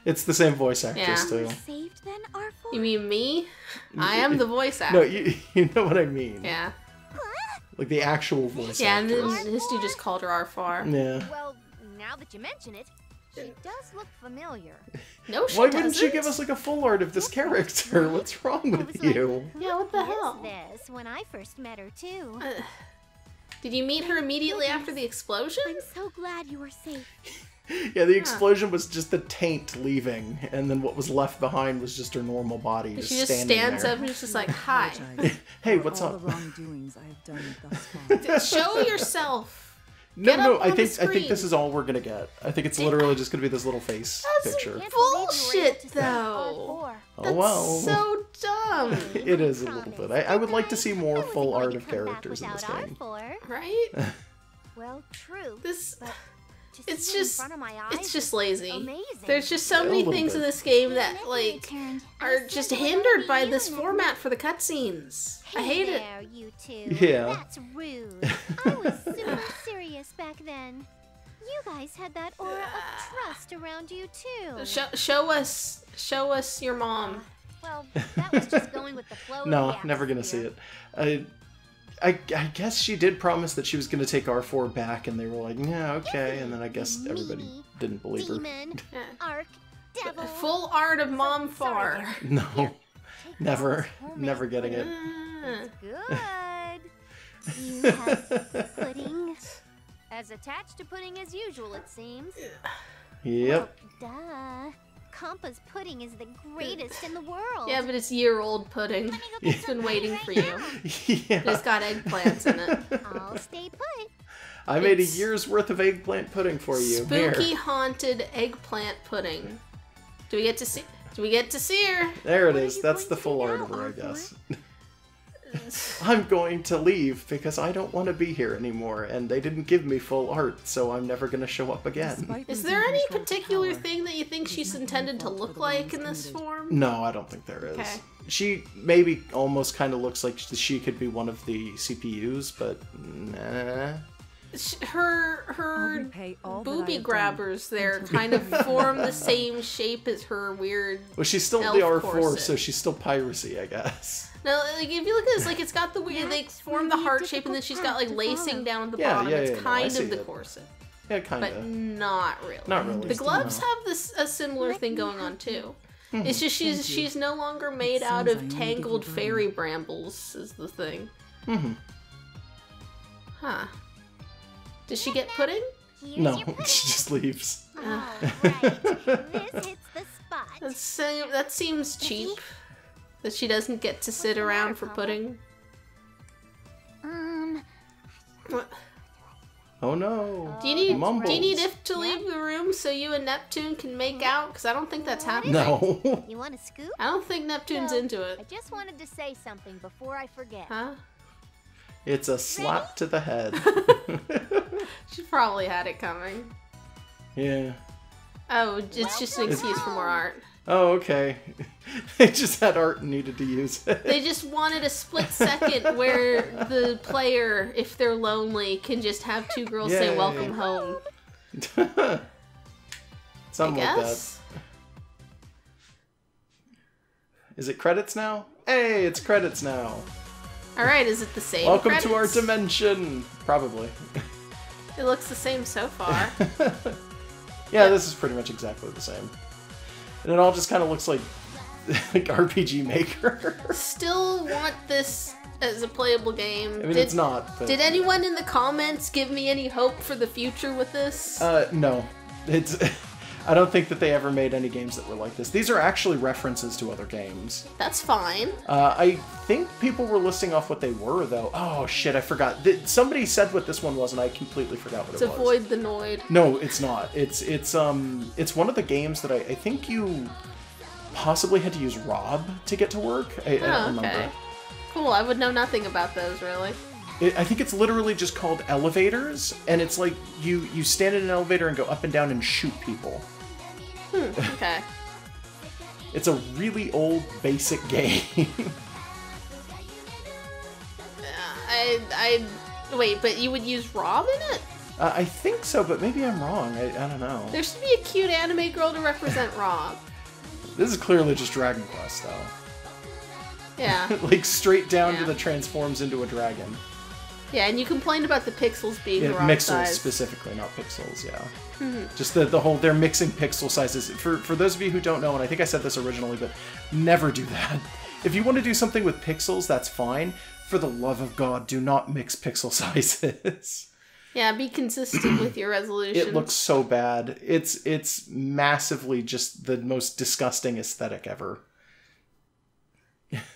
It's the same voice actress Yeah. too. Saved then, R4? You mean me? I am the voice actor. No, you know what I mean. Yeah. Like the actual voice Yeah, and actress. then Misty just called her R4. Yeah. Well, now that you mention it, she does look familiar. No, she Why doesn't. wouldn't you give us like a full art of this character? What's wrong I with was like, you? Yeah, what the Who hell? is this? When I first met her too. Did you meet her immediately after the explosion? I'm so glad you were safe. Yeah, the explosion was just the taint leaving, and then what was left behind was just her normal body just She just standing stands there. up and is just like, hi. Apologize Hey, for what's all up? the wrongdoings I have done thus far. Show yourself. No, Get no, up I on the think this screen. is all we're gonna get. I think it's literally just gonna be this little face That's picture. Can't believe you were able bullshit, to save though. R4. Oh That's well. so dumb, It is a little bit. I would like to see I more wasn't full going art to of come back characters in this without game. R4. right? Well, true. This, But to it's see it in just, front of my eyes it's just is lazy. amazing. There's just so A many little things in bit. this game that, Never like, returned. I are said just I would hindered by be this you, format for the cutscenes. I Hey hate it. there, you two. Yeah. That's rude. I was super serious back then. You guys had that aura of trust around you too. Show us your mom. Well, that was just going with the flow of No, the never gonna see atmosphere. it. I guess she did promise that she was gonna take R4 back, and they were like, yeah, okay, and then I guess everybody Meanie, didn't believe her. Demon, arc, devil. Full art of Mom sorry, Far. No, Take never, this hermit never getting it. Good. You have pudding. As attached to pudding as usual, it seems. Yep. Duh. Compa's pudding is the greatest in the world. Yeah, but it's year-old pudding. It's been waiting for you. Yeah. It's got eggplants in it. I'll stay put. I made a It's year's worth of eggplant pudding for you. Spooky Here. haunted eggplant pudding. Do we get to see? Do we get to see her? There it What are is. you That's going the to full do art now, of her, I R4? guess. I'm going to leave because I don't want to be here anymore, and they didn't give me full art, so I'm never going to show up again. Despite Is losing there any control of particular power, thing that you think there's she's nothing intended to fault for look the like wrongs in this committed. form? No, I don't think there is. Okay. She maybe almost kind of looks like she could be one of the CPUs, but nah. Her I'll repay all that I booby have done grabbers there until kind of the very form the end. same shape as her weird. Well, she's still Elf the R4, corset. so she's still piracy, I guess. No, like if you look at this, like it's got the weird, they That's form the really a heart shape, and then difficult she's got like path to lacing follow. down at the Yeah, bottom. yeah, It's yeah, no, I kind see of the it. corset. Yeah, kind but of. not really. Not really. The gloves have a similar thing going on too. It's just she's no longer made out of tangled fairy brambles is the thing. Huh. Does she get pudding? No, she just leaves. All right. This hits the spot. That seems cheap. That she doesn't get to sit around for pudding. What? Oh no. Do you need Mumbles. If to leave the room so you and Neptune can make out? Because I don't think that's happening. No. You want a scoop? I don't think Neptune's into I it. just wanted to say something before I forget. Huh? It's a slap to the head. She probably had it coming. Yeah. Oh, it's just an excuse for more art. Oh, okay. They just had art and needed to use it. They just wanted a split second where the player, if they're lonely, can just have two girls say Yay. welcome home. Something I like guess. that. Is it credits now? Hey, it's credits now. Alright, is it the same Welcome credits? to our dimension. Probably. It looks the same so far. Yeah, this is pretty much exactly the same. And it all just kind of looks like RPG Maker. Still want this as a playable game. I mean, it's not. But... Did anyone in the comments give me any hope for the future with this? No. It's. I don't think that they ever made any games that were like this. These are actually references to other games. That's fine. I think people were listing off what they were, though. Oh, shit, I forgot. Somebody said what this one was, and I completely forgot what it was. To avoid the Noid. No, it's not. It's one of the games that I think you possibly had to use Rob to get to work. I don't remember. Okay. Cool, I would know nothing about those, really. I think it's literally just called elevators, and it's like you stand in an elevator and go up and down and shoot people. Okay. It's a really old, basic game. Wait, but you would use Rob in it? I think so, but maybe I'm wrong. I don't know. There should be a cute anime girl to represent Rob. This is clearly just Dragon Quest, though. Yeah. Like, straight down to the transforms into a dragon. Yeah, and you complained about the pixels being the wrong Mixels size. specifically, not pixels, yeah. Just the whole, they're mixing pixel sizes. For those of you who don't know, and I think I said this originally, but never do that. If you want to do something with pixels, that's fine. For the love of God, do not mix pixel sizes. Yeah, be consistent with your resolution. It looks so bad. It's massively just the most disgusting aesthetic ever.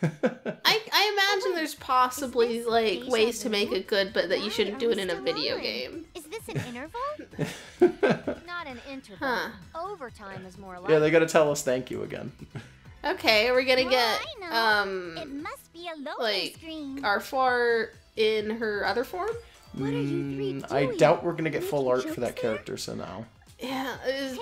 I imagine there's possibly like ways to make it good, but that you shouldn't do it in a video game. Is this an interval? Not an interval. Huh. Overtime is more like. Yeah, they gotta tell us thank you again. Okay, we're gonna get It must be a loading like screen. Arfar in her other form. What are you three doing? I doubt we're gonna get full Making art for jokes that there? character, so no. Yeah,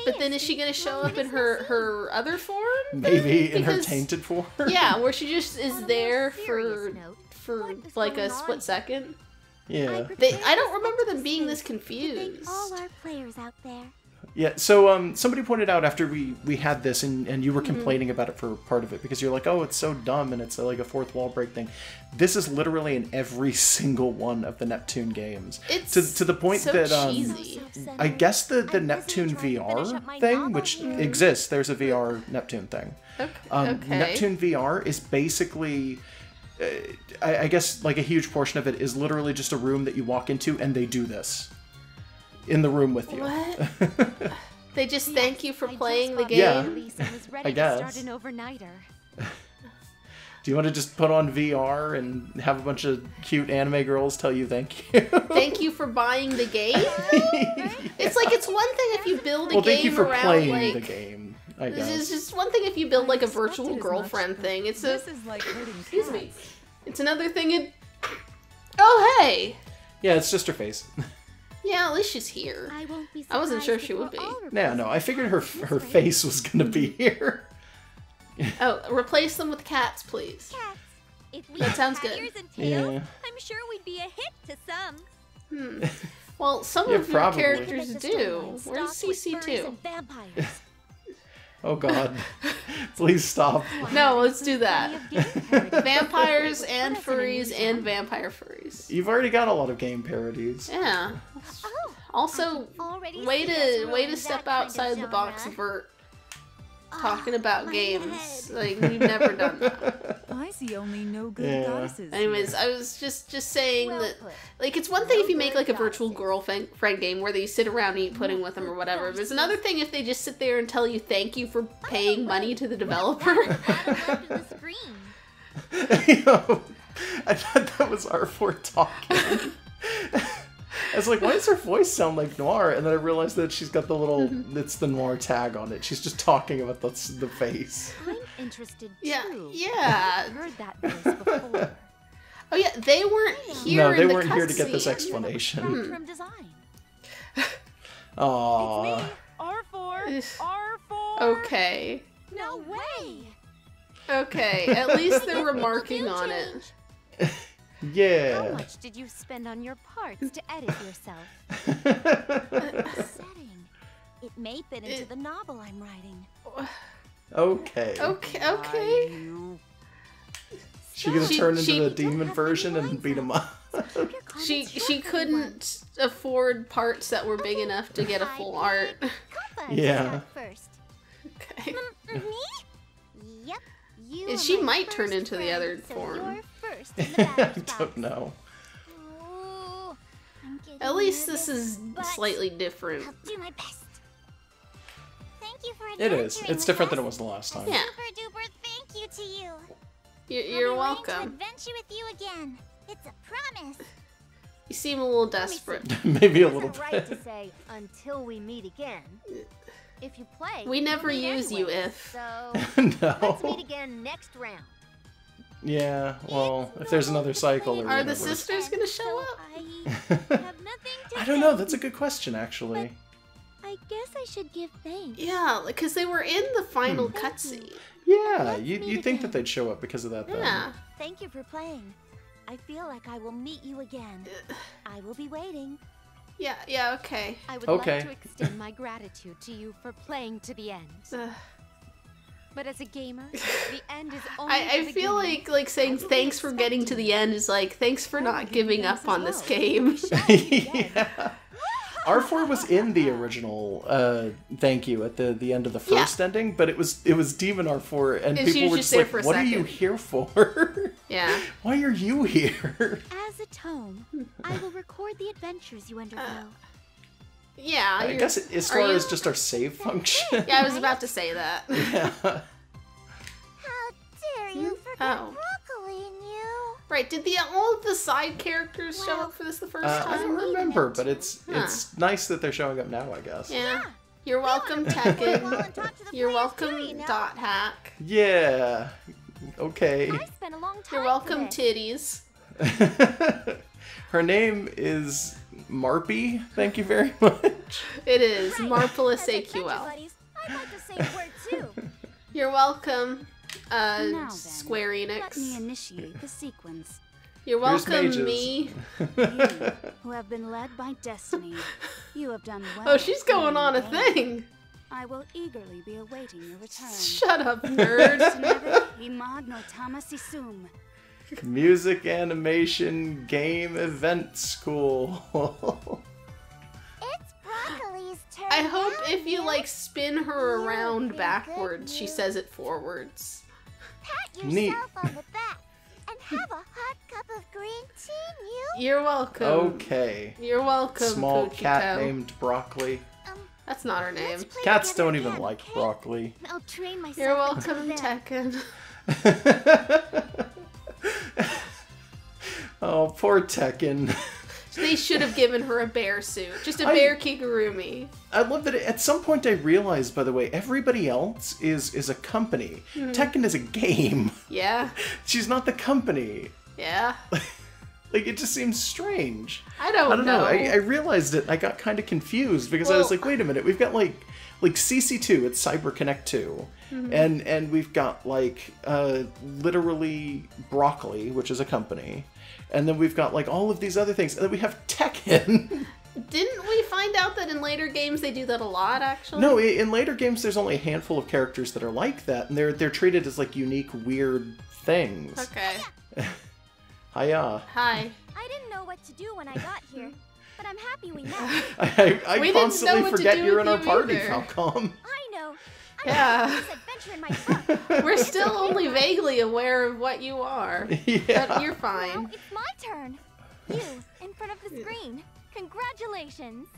but then is she gonna show up in her other form? Maybe in her Because- tainted form? Yeah, where she just is On a there more serious for note, what is like going a on? split second. Yeah. I don't remember them being this confused. All our players out there. Yeah, so somebody pointed out after we had this, and you were complaining about it for part of it, because you're like, oh, it's so dumb, and it's like a fourth wall break thing. This is literally in every single one of the Neptune games. It's to the point so that cheesy. I guess the Neptune VR thing, which exists, there's a VR Neptune thing. Okay. Neptune VR is basically, I guess, like a huge portion of it is literally just a room that you walk into, and they do this in the room with you. What? They just thank you for playing the game? Yeah. Lisa was ready I guess. to start an overnighter. Do you want to just put on VR and have a bunch of cute anime girls tell you thank you? Thank you for buying the game? It's like, it's one thing if you build a Well, game thank you for around, playing like... the game, I It's guess. just one thing if you build, like, a expected virtual as much, girlfriend but thing. It's a... This is like hurting Excuse me. cats. It's another thing in... Oh, hey! Yeah, it's just her face. Yeah, at least she's here. I won't be I wasn't sure surprised she if would we're be. all Yeah, no, I figured her face was gonna be here. Oh, replace them with cats, please. Cats. If we That had sounds cat good. ears and tails, Yeah. I'm sure we'd be a hit to some. Well, some Yeah, of your probably. characters do. Where's Stocked with furries CC2? and vampires. Oh god. Please stop. No, let's do that. We have game parodies. Vampires Put and us in a furries new and genre. vampire furries. You've already got a lot of game parodies. Yeah. Oh, Also, way to step outside the box, Vert. Talking about games. Like, we've never done that. I see only no good goddesses. Anyways, I was just saying that, like, it's one thing if you make, like, a virtual girlfriend game where they sit around and eat pudding with them or whatever. But it's another thing if they just sit there and tell you thank you for paying money to the developer. You know, I thought that was R4 talking. I was like, why does her voice sound like Noir? And then I realized that she's got the little, it's the Noir tag on it. She's just talking about the face. I'm interested too. Yeah. I've heard that voice before. Oh yeah, they weren't here. No, they in the weren't here to get cutscene. this explanation. From design. Aww. R4! R4! Okay. No way! Okay, at least they were marking on it. How Yeah. much did you spend on your parts to edit yourself? Setting. It may fit into the novel I'm writing. Okay. Okay. She gonna turn into she- the demon version and beat him up. She couldn't afford parts that were big enough to get a full art. Yeah. First. Okay. Me? Yep. You And are she my might turn first into the friend, other so form. You're first in the I batter's don't box. know. Ooh, I'm getting At least this nervous, is but slightly different. I'll do my best. Thank you for It is. adventuring It's with different than us. it was the last time. Yeah. Super duper thank you to you. You're I'll be waiting to welcome. adventure with you again. It's a promise. You seem a little desperate. Maybe a little It's right to bit. say until we meet again. If you play, We never we'll meet use you anyway. if. So let's meet No. again next round. Yeah, well, if there's another cycle or Are the whatever. sisters gonna show up? I have nothing to I don't know, that's a good question, actually. I guess I should give thanks. Yeah, because they were in the final cutscene. Yeah, you'd think that they'd show up because of that, though. Yeah. Thank you for playing. I feel like I will meet you again. I will be waiting. Yeah, okay. I would Okay. like to extend my gratitude to you for playing to the end. Uh, But as a gamer, the end is only I the feel beginning. like saying thanks for getting to the end is like, thanks for not giving up on this game. Yeah. R4 was in the original thank you at the end of the first ending, but it was Demon R4 and And she people was were just just there like, for a what are you second." here for? Yeah. Why are you here? As a tome, I will record the adventures you undergo. Yeah. I you're- guess Istar you- is just our save function. Yeah, I was about to say that. Yeah. How dare you forget Oh. broccoli and you? Right, did all of the side characters show up for this the first I time? don't remember, but it's Huh. nice that they're showing up now, I guess. Yeah. You're welcome, Well, Tekken. and talk to the You're players welcome, too, you know? Dot Hack. Yeah. Okay. I spent a long time You're welcome, with it. Titties. Her name is Marpy. Thank you very much. It is Marvelous As adventure AQL. buddies, I'd like to say a word too. You're welcome, Now then, Square Let me Enix. initiate the sequence. You're Here's welcome, mages. me. You, who have been led by destiny, you have done well. Oh, she's going on a thing. I will eagerly be awaiting your return. Shut up, nerd. Tsunebe imag no tamasisum. Music, animation, game, event school. It's broccoli's turn. I hope now, if you you. like spin her You're around good backwards, she news. says it forwards. Pat Neat. yourself on the back and have a hot cup of green tea, you. You're welcome. Okay. You're welcome, Small cat Kuchiko. named Broccoli. That's not her name. Let's play Cats together don't even again, like okay? broccoli. I'll train myself. You're until welcome, then. Tekken. Oh, poor Tekken. They should have given her a bear suit. Just a I- bear Kigurumi. I love that at some point I realized, by the way, everybody else is a company. Hmm. Tekken is a game. Yeah. She's not the company. Yeah. Like, it just seems strange. I don't know. know. I realized it. I got kind of confused because I was Well- like, wait a minute. We've got like CC2. It's Cyber Connect 2. Mm-hmm. And we've got like literally Broccoli, which is a company. And then we've got like all of these other things. And then we have Tekken. Didn't we find out that in later games they do that a lot, actually? No, in later games there's only a handful of characters that are like that, and they're treated as like unique, weird things. Okay. Hiya. Hi. I didn't know what to do when I got here, but I'm happy we met. I constantly forget you're in our party, either. Falcom. I know. Yeah. This adventure in my truck. We're still only vaguely aware of what you are. Yeah. But you're Now fine. it's my turn. You, in front of the screen. Congratulations.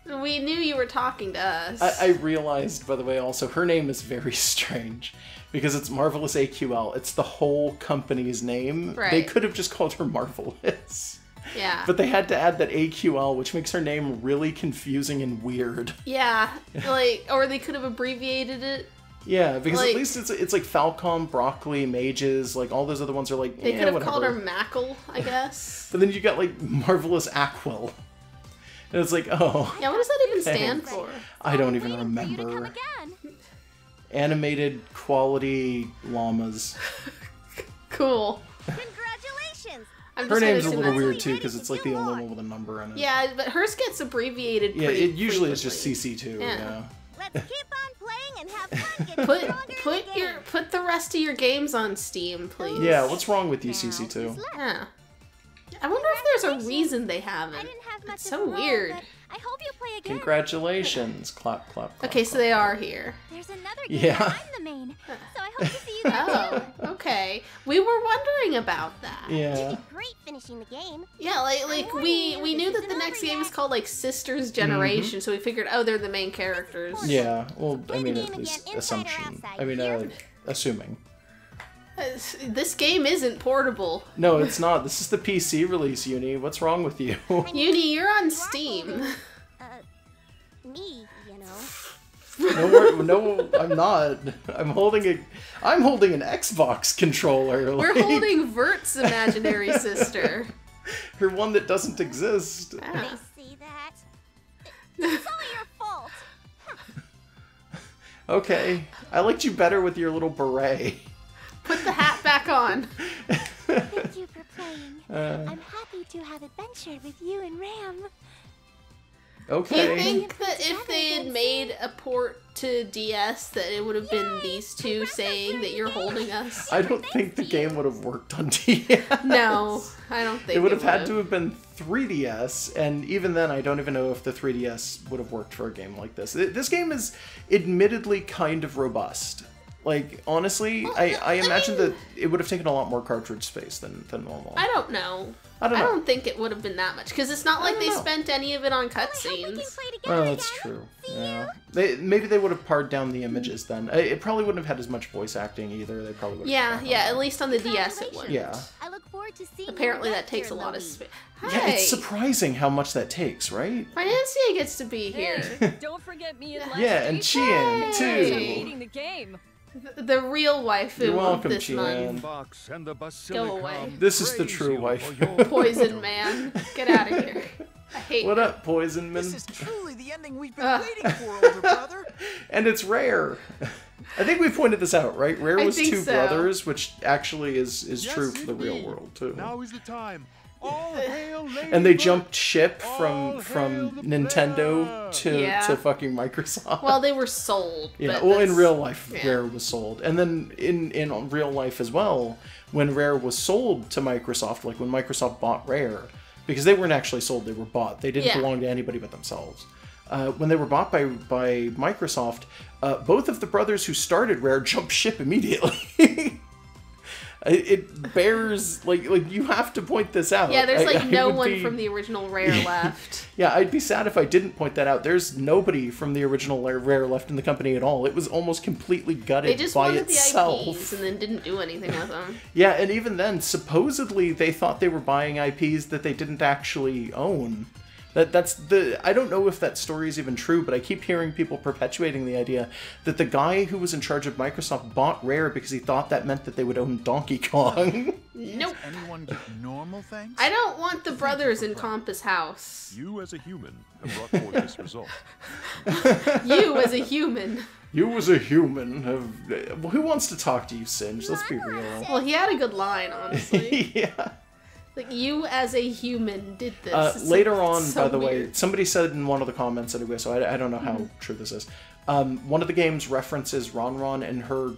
We knew you were talking to us. I realized, by the way, also, her name is very strange. Because it's Marvelous AQL. It's the whole company's name. Right. They could have just called her Marvelous. Yeah. But they had to add that AQL, which makes her name really confusing and weird. Yeah. Like, or they could have abbreviated it. Yeah, because Like- at least it's like Falcom, Broccoli, Mages, like all those other ones are like, They could have whatever. called her Mackle, I guess. But then you got like Marvelous Aquil. And it's like, oh, Yeah, what does that even stand for? I don't even Waiting for you to come remember. again. Animated quality llamas. Cool. Congratulations. I'm Her just name's a gonna little assume weird that's- too, because it's like the only one with a number in it. Yeah, but hers gets abbreviated Yeah, pretty it usually is just frequently. CC2, Yeah. yeah. Let's keep on playing and have fun getting Put stronger in the game. put the rest of your games on Steam, please. Yeah, what's wrong with you, Now, CC2? who's left? Yeah. I wonder if there's a reason they I haven't. didn't have much It's of so a role, weird. but I hope you play again. Congratulations. Clap, clap, clap. Okay, so clap, they clap. are here. There's another game Yeah. where I'm the main, so I hope to see you there Oh, too. okay. We were wondering about that. You Yeah. did great finishing the game. Yeah, like we knew that the next game is called like Sisters Generation, so we figured, oh, they're the main characters. Yeah, well, I Play the mean, game at least again, inside or assumption. outside, I mean, here? assuming. This game isn't portable. No, it's not. This is the PC release, Uni. What's wrong with you? Uni, you're on Steam. Me, you know. No, I'm not. I'm holding an Xbox controller. We're like, holding Vert's imaginary sister. her one that doesn't exist. Ah. They see that. It's all your fault. Okay, I liked you better with your little beret. Put the hat back on. Thank you for playing. Uh, I'm happy to have adventure with you and Ram. Do okay. you think that if they had made a port to DS, that it would have been these two saying that you're holding us? I don't think the game would have worked on DS. No, I don't think It would have had to have been 3DS, and even then, I don't even know if the 3DS would have worked for a game like this. This game is admittedly kind of robust. Like, honestly, I imagine that it would have taken a lot more cartridge space than normal. I don't know. I don't know. I don't think it would have been that much, because it's not like don't they know. spent any of it on We can cutscenes. play together Oh, again. that's true. Yeah. Maybe they would have pared down the images then. It probably wouldn't have had as much voice acting either. They probably would have. Yeah, at least on the DS it wouldn't. Yeah. I look forward to seeing Apparently your that takes a adventure, lot of Louie. space. Yeah, Hey, it's surprising how much that takes, right? Financia gets to be here. Don't forget me and Yeah, and Chien, too. Leading the game. The real waifu You're of welcome, this Chien. month. Box and the Go away. This is the true wife. Poison Man. Get out of here. I hate What you. up, Poison Man? This is truly the ending we've been Ugh. waiting for, older brother. And it's Rare. I think we pointed this out, right? Rare I was think two so. brothers, which actually is Yes, true for the real indeed. world too. Now is the time. All hail Lady And they Bird. jumped ship All from hail the Nintendo player. to fucking Microsoft. Well, they were sold. yeah, but well, in that's- real life, yeah. Rare was sold, and then in real life as well, when Rare was sold to Microsoft, like when Microsoft bought Rare, because they weren't actually sold, they were bought. They didn't Yeah. belong to anybody but themselves. When they were bought by Microsoft, both of the brothers who started Rare jumped ship immediately. It bears like you have to point this out. Yeah, there's like I no would one be- from the original Rare left. Yeah, I'd be sad if I didn't point that out. There's nobody from the original Rare left in the company at all. It was almost completely gutted They just by wanted itself. the IPs and then didn't do anything with them. Yeah, and even then, supposedly they thought they were buying IPs that they didn't actually own. I don't know if that story is even true, but I keep hearing people perpetuating the idea that the guy who was in charge of Microsoft bought Rare because he thought that meant that they would own Donkey Kong. Nope. Anyone get normal things? I don't want the brothers in Compass House. You as a human have brought forth this result. You as a human. You as a human have... Who wants to talk to you, Singe? Let's be real. Well, he had a good line, honestly. Yeah. Like, you as a human did this. It's Later so- on, so by the way, weird. somebody said in one of the comments anyway, so I don't know how true this is. One of the games references Ron and her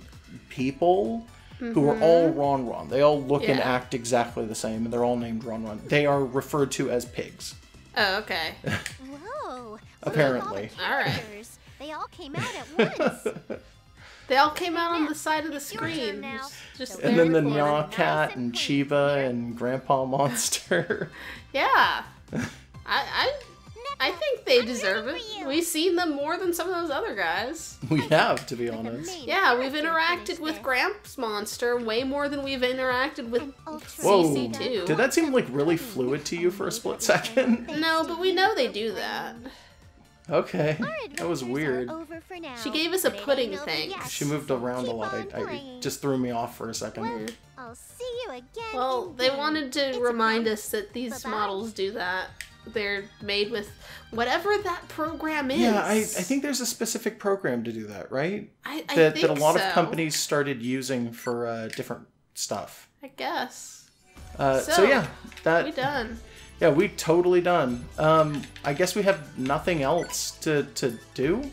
people, who are all Ron. They all look and act exactly the same, and they're all named Ron. They are referred to as pigs. Oh, okay. Whoa. Apparently. All right. They all came out at once. They all came out on the side of the screen. Just and then the there. Nya Cat and Chiba and Grandpa Monster. Yeah. I think they deserve it. We've seen them more than some of those other guys. We have, to be honest. Yeah, we've interacted with Gramps Monster way more than we've interacted with Whoa, CC2. did that seem like really fluid to you for a split second? No, but we know they do that. Okay, that was weird. She gave us a pudding thing. She moved around a lot. I just threw me off for a second. I'll see you again. Well, they wanted to remind us that these models do that. They're made with whatever that program is. Yeah, I think there's a specific program to do that, right? I that think a lot so. of companies started using for different stuff. I guess. So yeah, we done. Yeah, we totally done. I guess we have nothing else to do.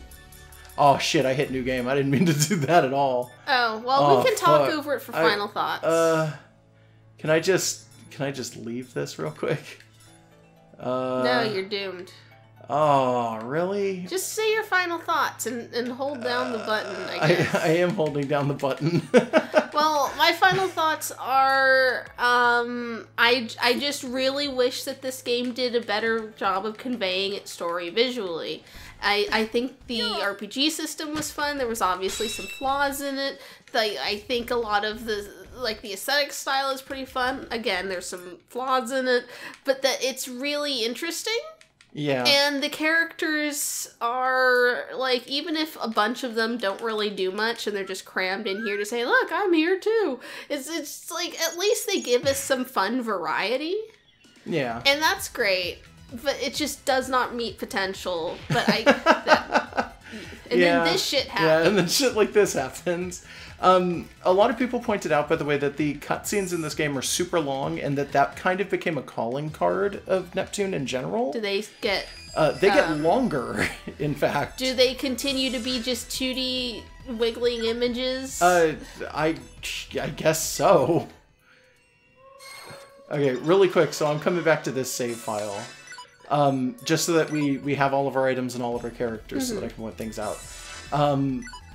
Oh shit, I hit new game. I didn't mean to do that at all. Oh, well, we can talk over it for final thoughts. Can I just leave this real quick? No, you're doomed. Oh, really? Just say your final thoughts and hold down the button, I guess. I am holding down the button. Well, my final thoughts are, I just really wish that this game did a better job of conveying its story visually. I think the RPG system was fun. There was obviously some flaws in it. I think a lot of the aesthetic style is pretty fun. Again, there's some flaws in it, but that it's really interesting. Yeah. And the characters are, like, even if a bunch of them don't really do much and they're just crammed in here to say, look, I'm here too. It's like, at least they give us some fun variety. Yeah. And that's great. But it just does not meet potential. But then this shit happens. Yeah, and then shit like this happens. A lot of people pointed out, by the way, that the cutscenes in this game are super long, and that kind of became a calling card of Neptune in general. Do they get... they get longer, in fact. Do they continue to be just 2D wiggling images? I guess so. Okay, really quick, so I'm coming back to this save file. Just so that we have all of our items and all of our characters so that I can point things out.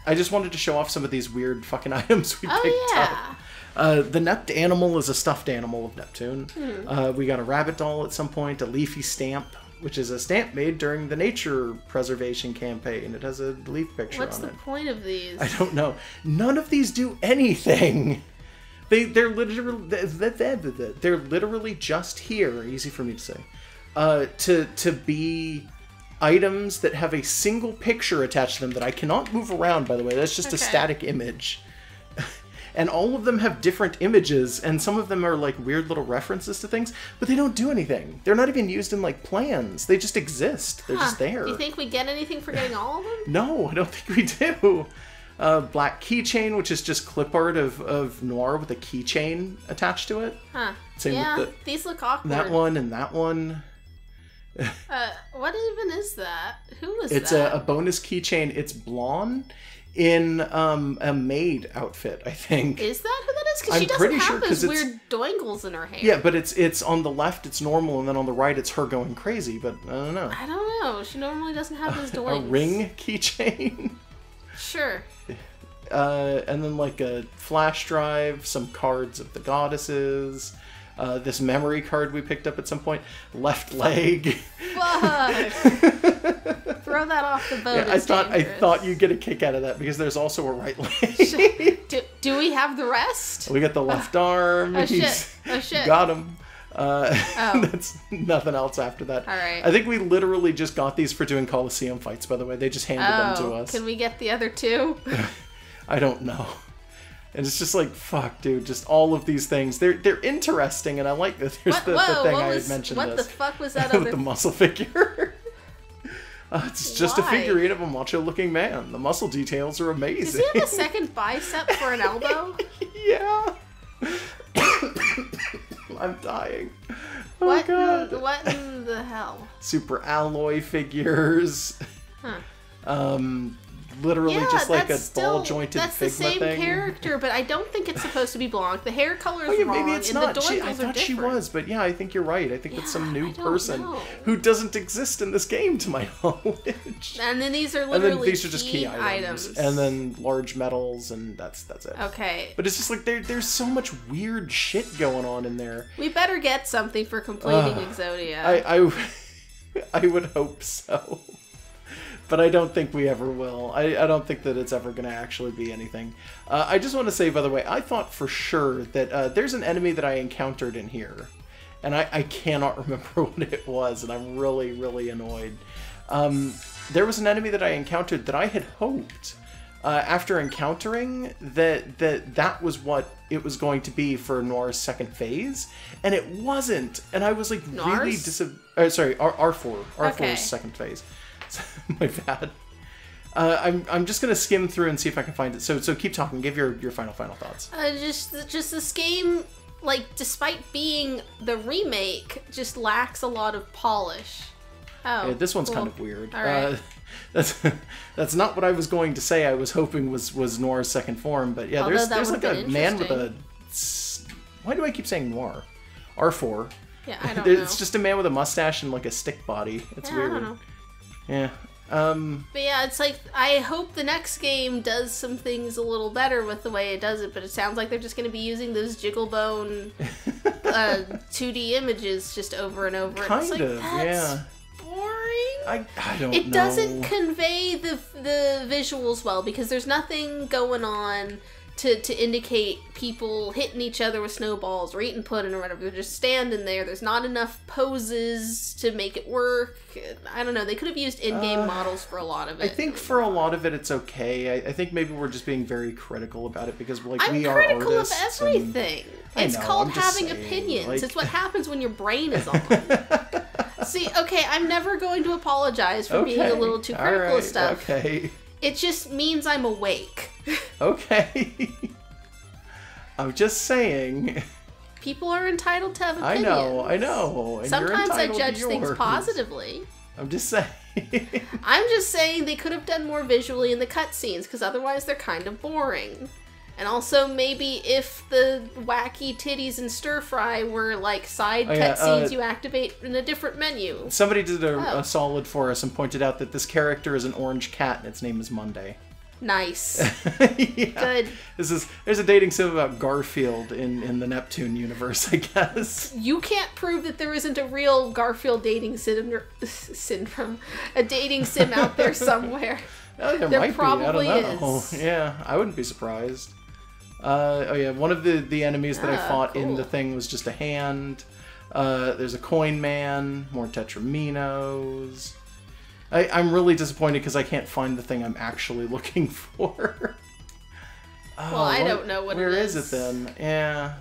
I just wanted to show off some of these weird fucking items we picked up. The Nept animal is a stuffed animal of Neptune. We got a rabbit doll at some point, a leafy stamp, which is a stamp made during the nature preservation campaign. It has a leaf picture on it. What's the point of these? I don't know. None of these do anything. They're literally just here, easy for me to say, to be items that have a single picture attached to them that I cannot move around, by the way. That's just a static image. And all of them have different images, and some of them are like weird little references to things, but they don't do anything. They're not even used in like plans. They just exist. They're just there. Do you think we get anything for getting all of them? No, I don't think we do. Black keychain, which is just clip art of Noir with a keychain attached to it. Huh. Same yeah, with these look awkward. that one and that one. What even is that? Who is It's that? a bonus keychain. It's blonde in a maid outfit, I think. Is that who that is? Because she I'm doesn't pretty have sure, those 'cause weird doingles in her hair. Yeah, but it's on the left, it's normal, and then on the right, it's her going crazy, but I don't know. I don't know. She normally doesn't have those A doings. ring keychain. Sure. And then like a flash drive, some cards of the goddesses, this memory card we picked up at some point, left leg. Fuck! Throw that off the boat. Yeah, I thought you'd get a kick out of that because there's also a right leg. Do we have the rest? We got the left arm. Oh shit! Oh shit! Got him. That's nothing else after that. All right. I think we literally just got these for doing Coliseum fights, by the way. They just handed them to us. Can we get the other two? I don't know. And it's just like, fuck, dude, just all of these things. They're interesting, and I like that. There's the thing I had mentioned. What the fuck was that with other... the muscle figure. It's just a figurine of a macho-looking man. The muscle details are amazing. Does he have a second bicep for an elbow? Yeah. I'm dying. Oh, what? God. What in the hell? Super alloy figures. Huh. literally just like a ball-jointed That's the Figma same thing. character, but I don't think it's supposed to be Blanc. The hair color is wrong, maybe it's and not. the doilies I are thought she different. was, but yeah, I think you're right. I think it's some new I don't person know. who doesn't exist in this game, to my knowledge. And then these are And literally then these are just key items. And then large medals, and that's it. Okay. But it's just like there's so much weird shit going on in there. We better get something for completing Exodia. I would hope so. But I don't think we ever will. I don't think that it's ever going to actually be anything. I just want to say, by the way, I thought for sure that there's an enemy that I encountered in here. And I cannot remember what it was, and I'm really, really annoyed. There was an enemy that I encountered that I had hoped, after encountering, that was what it was going to be for Noir's second phase, and it wasn't. And I was like really sorry, R4. R4's second phase. My bad. I'm just gonna skim through and see if I can find it. So keep talking. Give your final thoughts. Just this game, like, despite being the remake, just lacks a lot of polish. Oh, yeah, this one's cool. kind of weird. All right. That's not what I was going to say. I was hoping was Noir's second form, but yeah, there's like a man with a. Why do I keep saying Noir? R4. Yeah, I don't know. It's just a man with a mustache and like a stick body. It's weird. I don't know. Yeah. But yeah, it's like, I hope the next game does some things a little better with the way it does it, but it sounds like they're just going to be using those Jigglebone 2D images just over and over. Kind and it's like, of, that's yeah. boring. I don't know. It doesn't convey the visuals well, because there's nothing going on to indicate people hitting each other with snowballs or eating pudding or whatever. They're just standing there. There's not enough poses to make it work. I don't know. They could have used in-game models for a lot of it. I think for a lot of it, it's okay. I think maybe we're just being very critical about it because, like, we are critical of everything. It's called having opinions. Like... It's what happens when your brain is on. See, okay, I'm never going to apologize for being a little too critical of stuff. Okay. It just means I'm awake. Okay. I'm just saying. People are entitled to have opinions. I know. And sometimes I judge things positively. I'm just saying. I'm just saying they could have done more visually in the cutscenes, because otherwise they're kind of boring. And also, maybe if the wacky titties and stir-fry were, like, side cutscenes you activate in a different menu. Somebody did a solid for us and pointed out that this character is an orange cat and its name is Monday. Nice. Yeah. Good. There's a dating sim about Garfield in the Neptune universe, I guess. You can't prove that there isn't a real Garfield dating syndrome. A dating sim out there somewhere. There might probably be. I don't know. Yeah, I wouldn't be surprised. Oh yeah, one of the enemies that I fought in the thing was just a hand. There's a coin man, more Tetraminos. I'm really disappointed because I can't find the thing I'm actually looking for. Well, I don't know what it is. Where is it then? Yeah.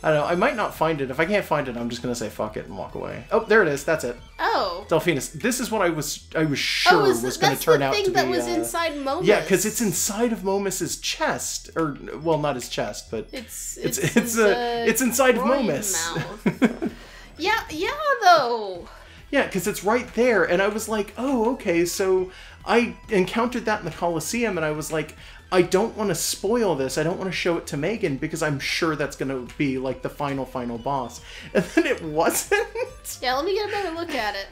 I don't know. I might not find it. If I can't find it, I'm just going to say fuck it and walk away. Oh, there it is. That's it. Oh. Delphinus. This is what I was sure was going to turn out to be. That's the thing that was inside Momus. Yeah, because it's inside of Momus's chest. Or, well, not his chest, but it's inside of Momus. Yeah, though. Yeah, because it's right there. And I was like, oh, okay. So I encountered that in the Colosseum, and I was like, I don't want to spoil this. I don't want to show it to Megan because I'm sure that's going to be like the final boss. And then it wasn't. Yeah, let me get a better look at it.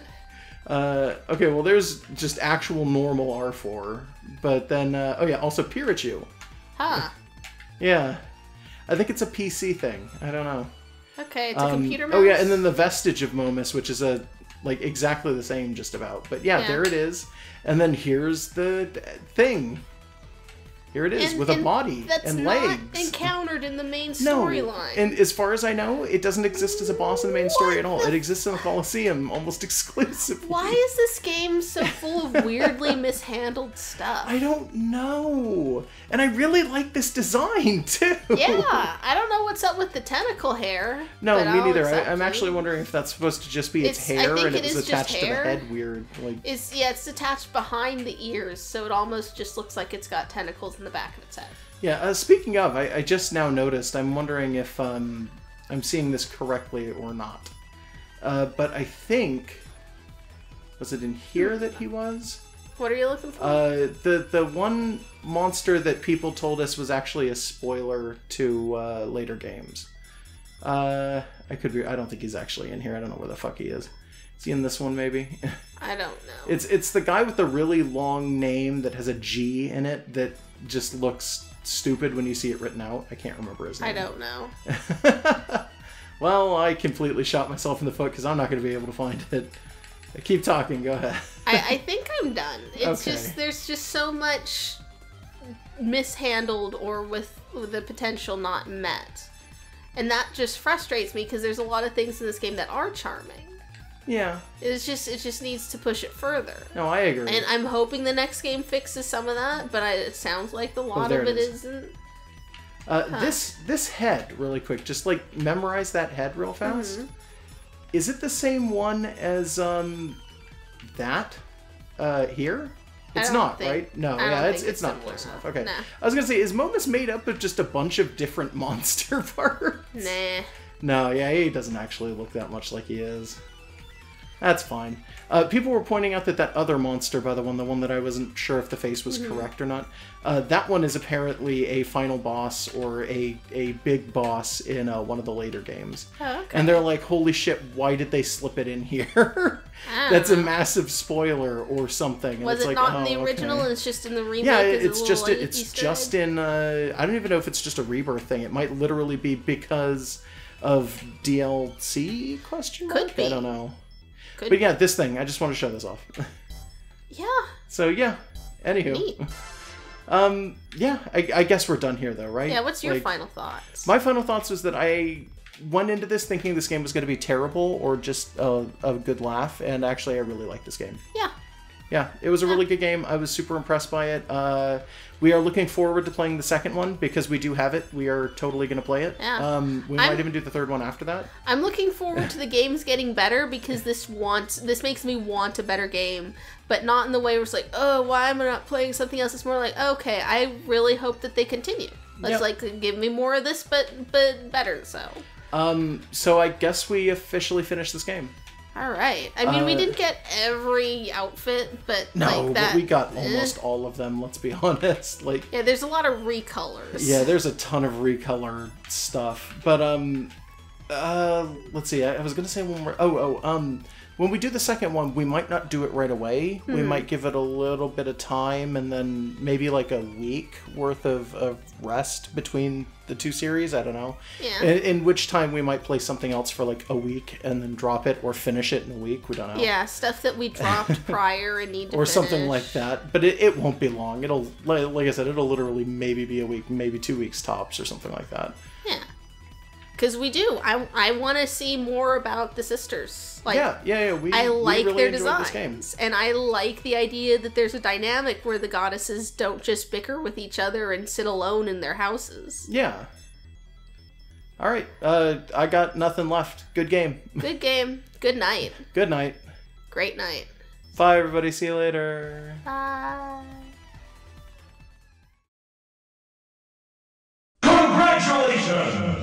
Okay, well, there's just actual normal R4. But then, oh yeah, also Pirachu. Huh. Yeah. I think it's a PC thing. I don't know. Okay, it's a computer mouse? Oh yeah, and then the vestige of Momus, which is like exactly the same just about. But yeah, there it is. And then here's the thing. Here it is, with a body and legs. That's not encountered in the main storyline. And as far as I know, it doesn't exist as a boss in the main story at all. It exists in the Colosseum almost exclusively. Why is this game so full of weirdly mishandled stuff? I don't know. And I really like this design, too. Yeah, I don't know what's up with the tentacle hair. No, me neither. I'm actually wondering if that's supposed to just be its hair and it was attached to the head weird. Like... It's attached behind the ears, so it almost just looks like it's got tentacles in the back of its head. Yeah, speaking of, I just now noticed, I'm wondering if I'm seeing this correctly or not. But I think... Was it in here that he was? What are you looking for? The one monster that people told us was actually a spoiler to later games. I don't think he's actually in here. I don't know where the fuck he is. Is he in this one, maybe? I don't know. It's the guy with the really long name that has a G in it that just looks stupid when you see it written out. I can't remember his name. I don't know. Well, I completely shot myself in the foot because I'm not going to be able to find it. Keep talking. Go ahead. I think I'm done. It's Okay. just there's just so much mishandled or with the potential not met, and that just frustrates me because there's a lot of things in this game that are charming. Yeah. It just needs to push it further. No, I agree. And I'm hoping the next game fixes some of that, but it sounds like a lot there of it it is. isn't. This head, really quick, just like memorize that head real fast. Mm-hmm. Is it the same one as that here? It's don't not, think- right? No, I don't yeah, think it's not similar close enough. enough. Okay. Nah. I was gonna say, is Momus made up of just a bunch of different monster parts? Nah. No, yeah, he doesn't actually look that much like he is. That's fine. People were pointing out that other monster, by the one that I wasn't sure if the face was correct or not, that one is apparently a final boss or a big boss in one of the later games. Oh, okay. And they're like, holy shit, why did they slip it in here? I don't That's a know. massive spoiler or something. And Was it's it like, not in the oh, original okay. and it's just in the remake? Yeah, as a it's little, just like, it's Easter just egg? in. I don't even know if it's just a rebirth thing. It might literally be because of DLC question mark. Could be. I don't know. Could But yeah, this thing. I just want to show this off. Yeah. So yeah. Anywho. Neat. Yeah. I guess we're done here though, right? Yeah. What's your Like, final thoughts? My final thoughts was that I went into this thinking this game was going to be terrible or just a good laugh, and actually I really like this game. Yeah. Yeah, it was a really good game. I was super impressed by it. We are looking forward to playing the second one because we do have it. We are totally going to play it. Yeah. We might even do the third one after that. I'm looking forward to the games getting better because this makes me want a better game, but not in the way where it's like, oh, why am I not playing something else? It's more like, okay, I really hope that they continue. Let's Yep. give me more of this, but better. So I guess we officially finished this game. All right. I mean, we didn't get every outfit, but No, like that. but we got almost all of them. Let's be honest. Like, Yeah, there's a lot of recolors. yeah, there's a ton of recolor stuff. But let's see. I was gonna say one more. When we do the second one, we might not do it right away. We might give it a little bit of time, and then maybe like a week worth of rest between the two series. I don't know. Yeah. In which time we might play something else for like a week and then drop it or finish it in a week. We don't know. Yeah, stuff that we dropped prior and need to Or finish. something like that. But it won't be long. It'll, like I said, it'll literally maybe be a week, maybe 2 weeks tops or something like that. Yeah. Because we do. I want to see more about the sisters. Like, yeah. I like really their enjoyed this game. designs. And I like the idea that there's a dynamic where the goddesses don't just bicker with each other and sit alone in their houses. Yeah. All right. I got nothing left. Good game. Good game. Good night. Good night. Great night. Bye, everybody. See you later. Bye. Congratulations!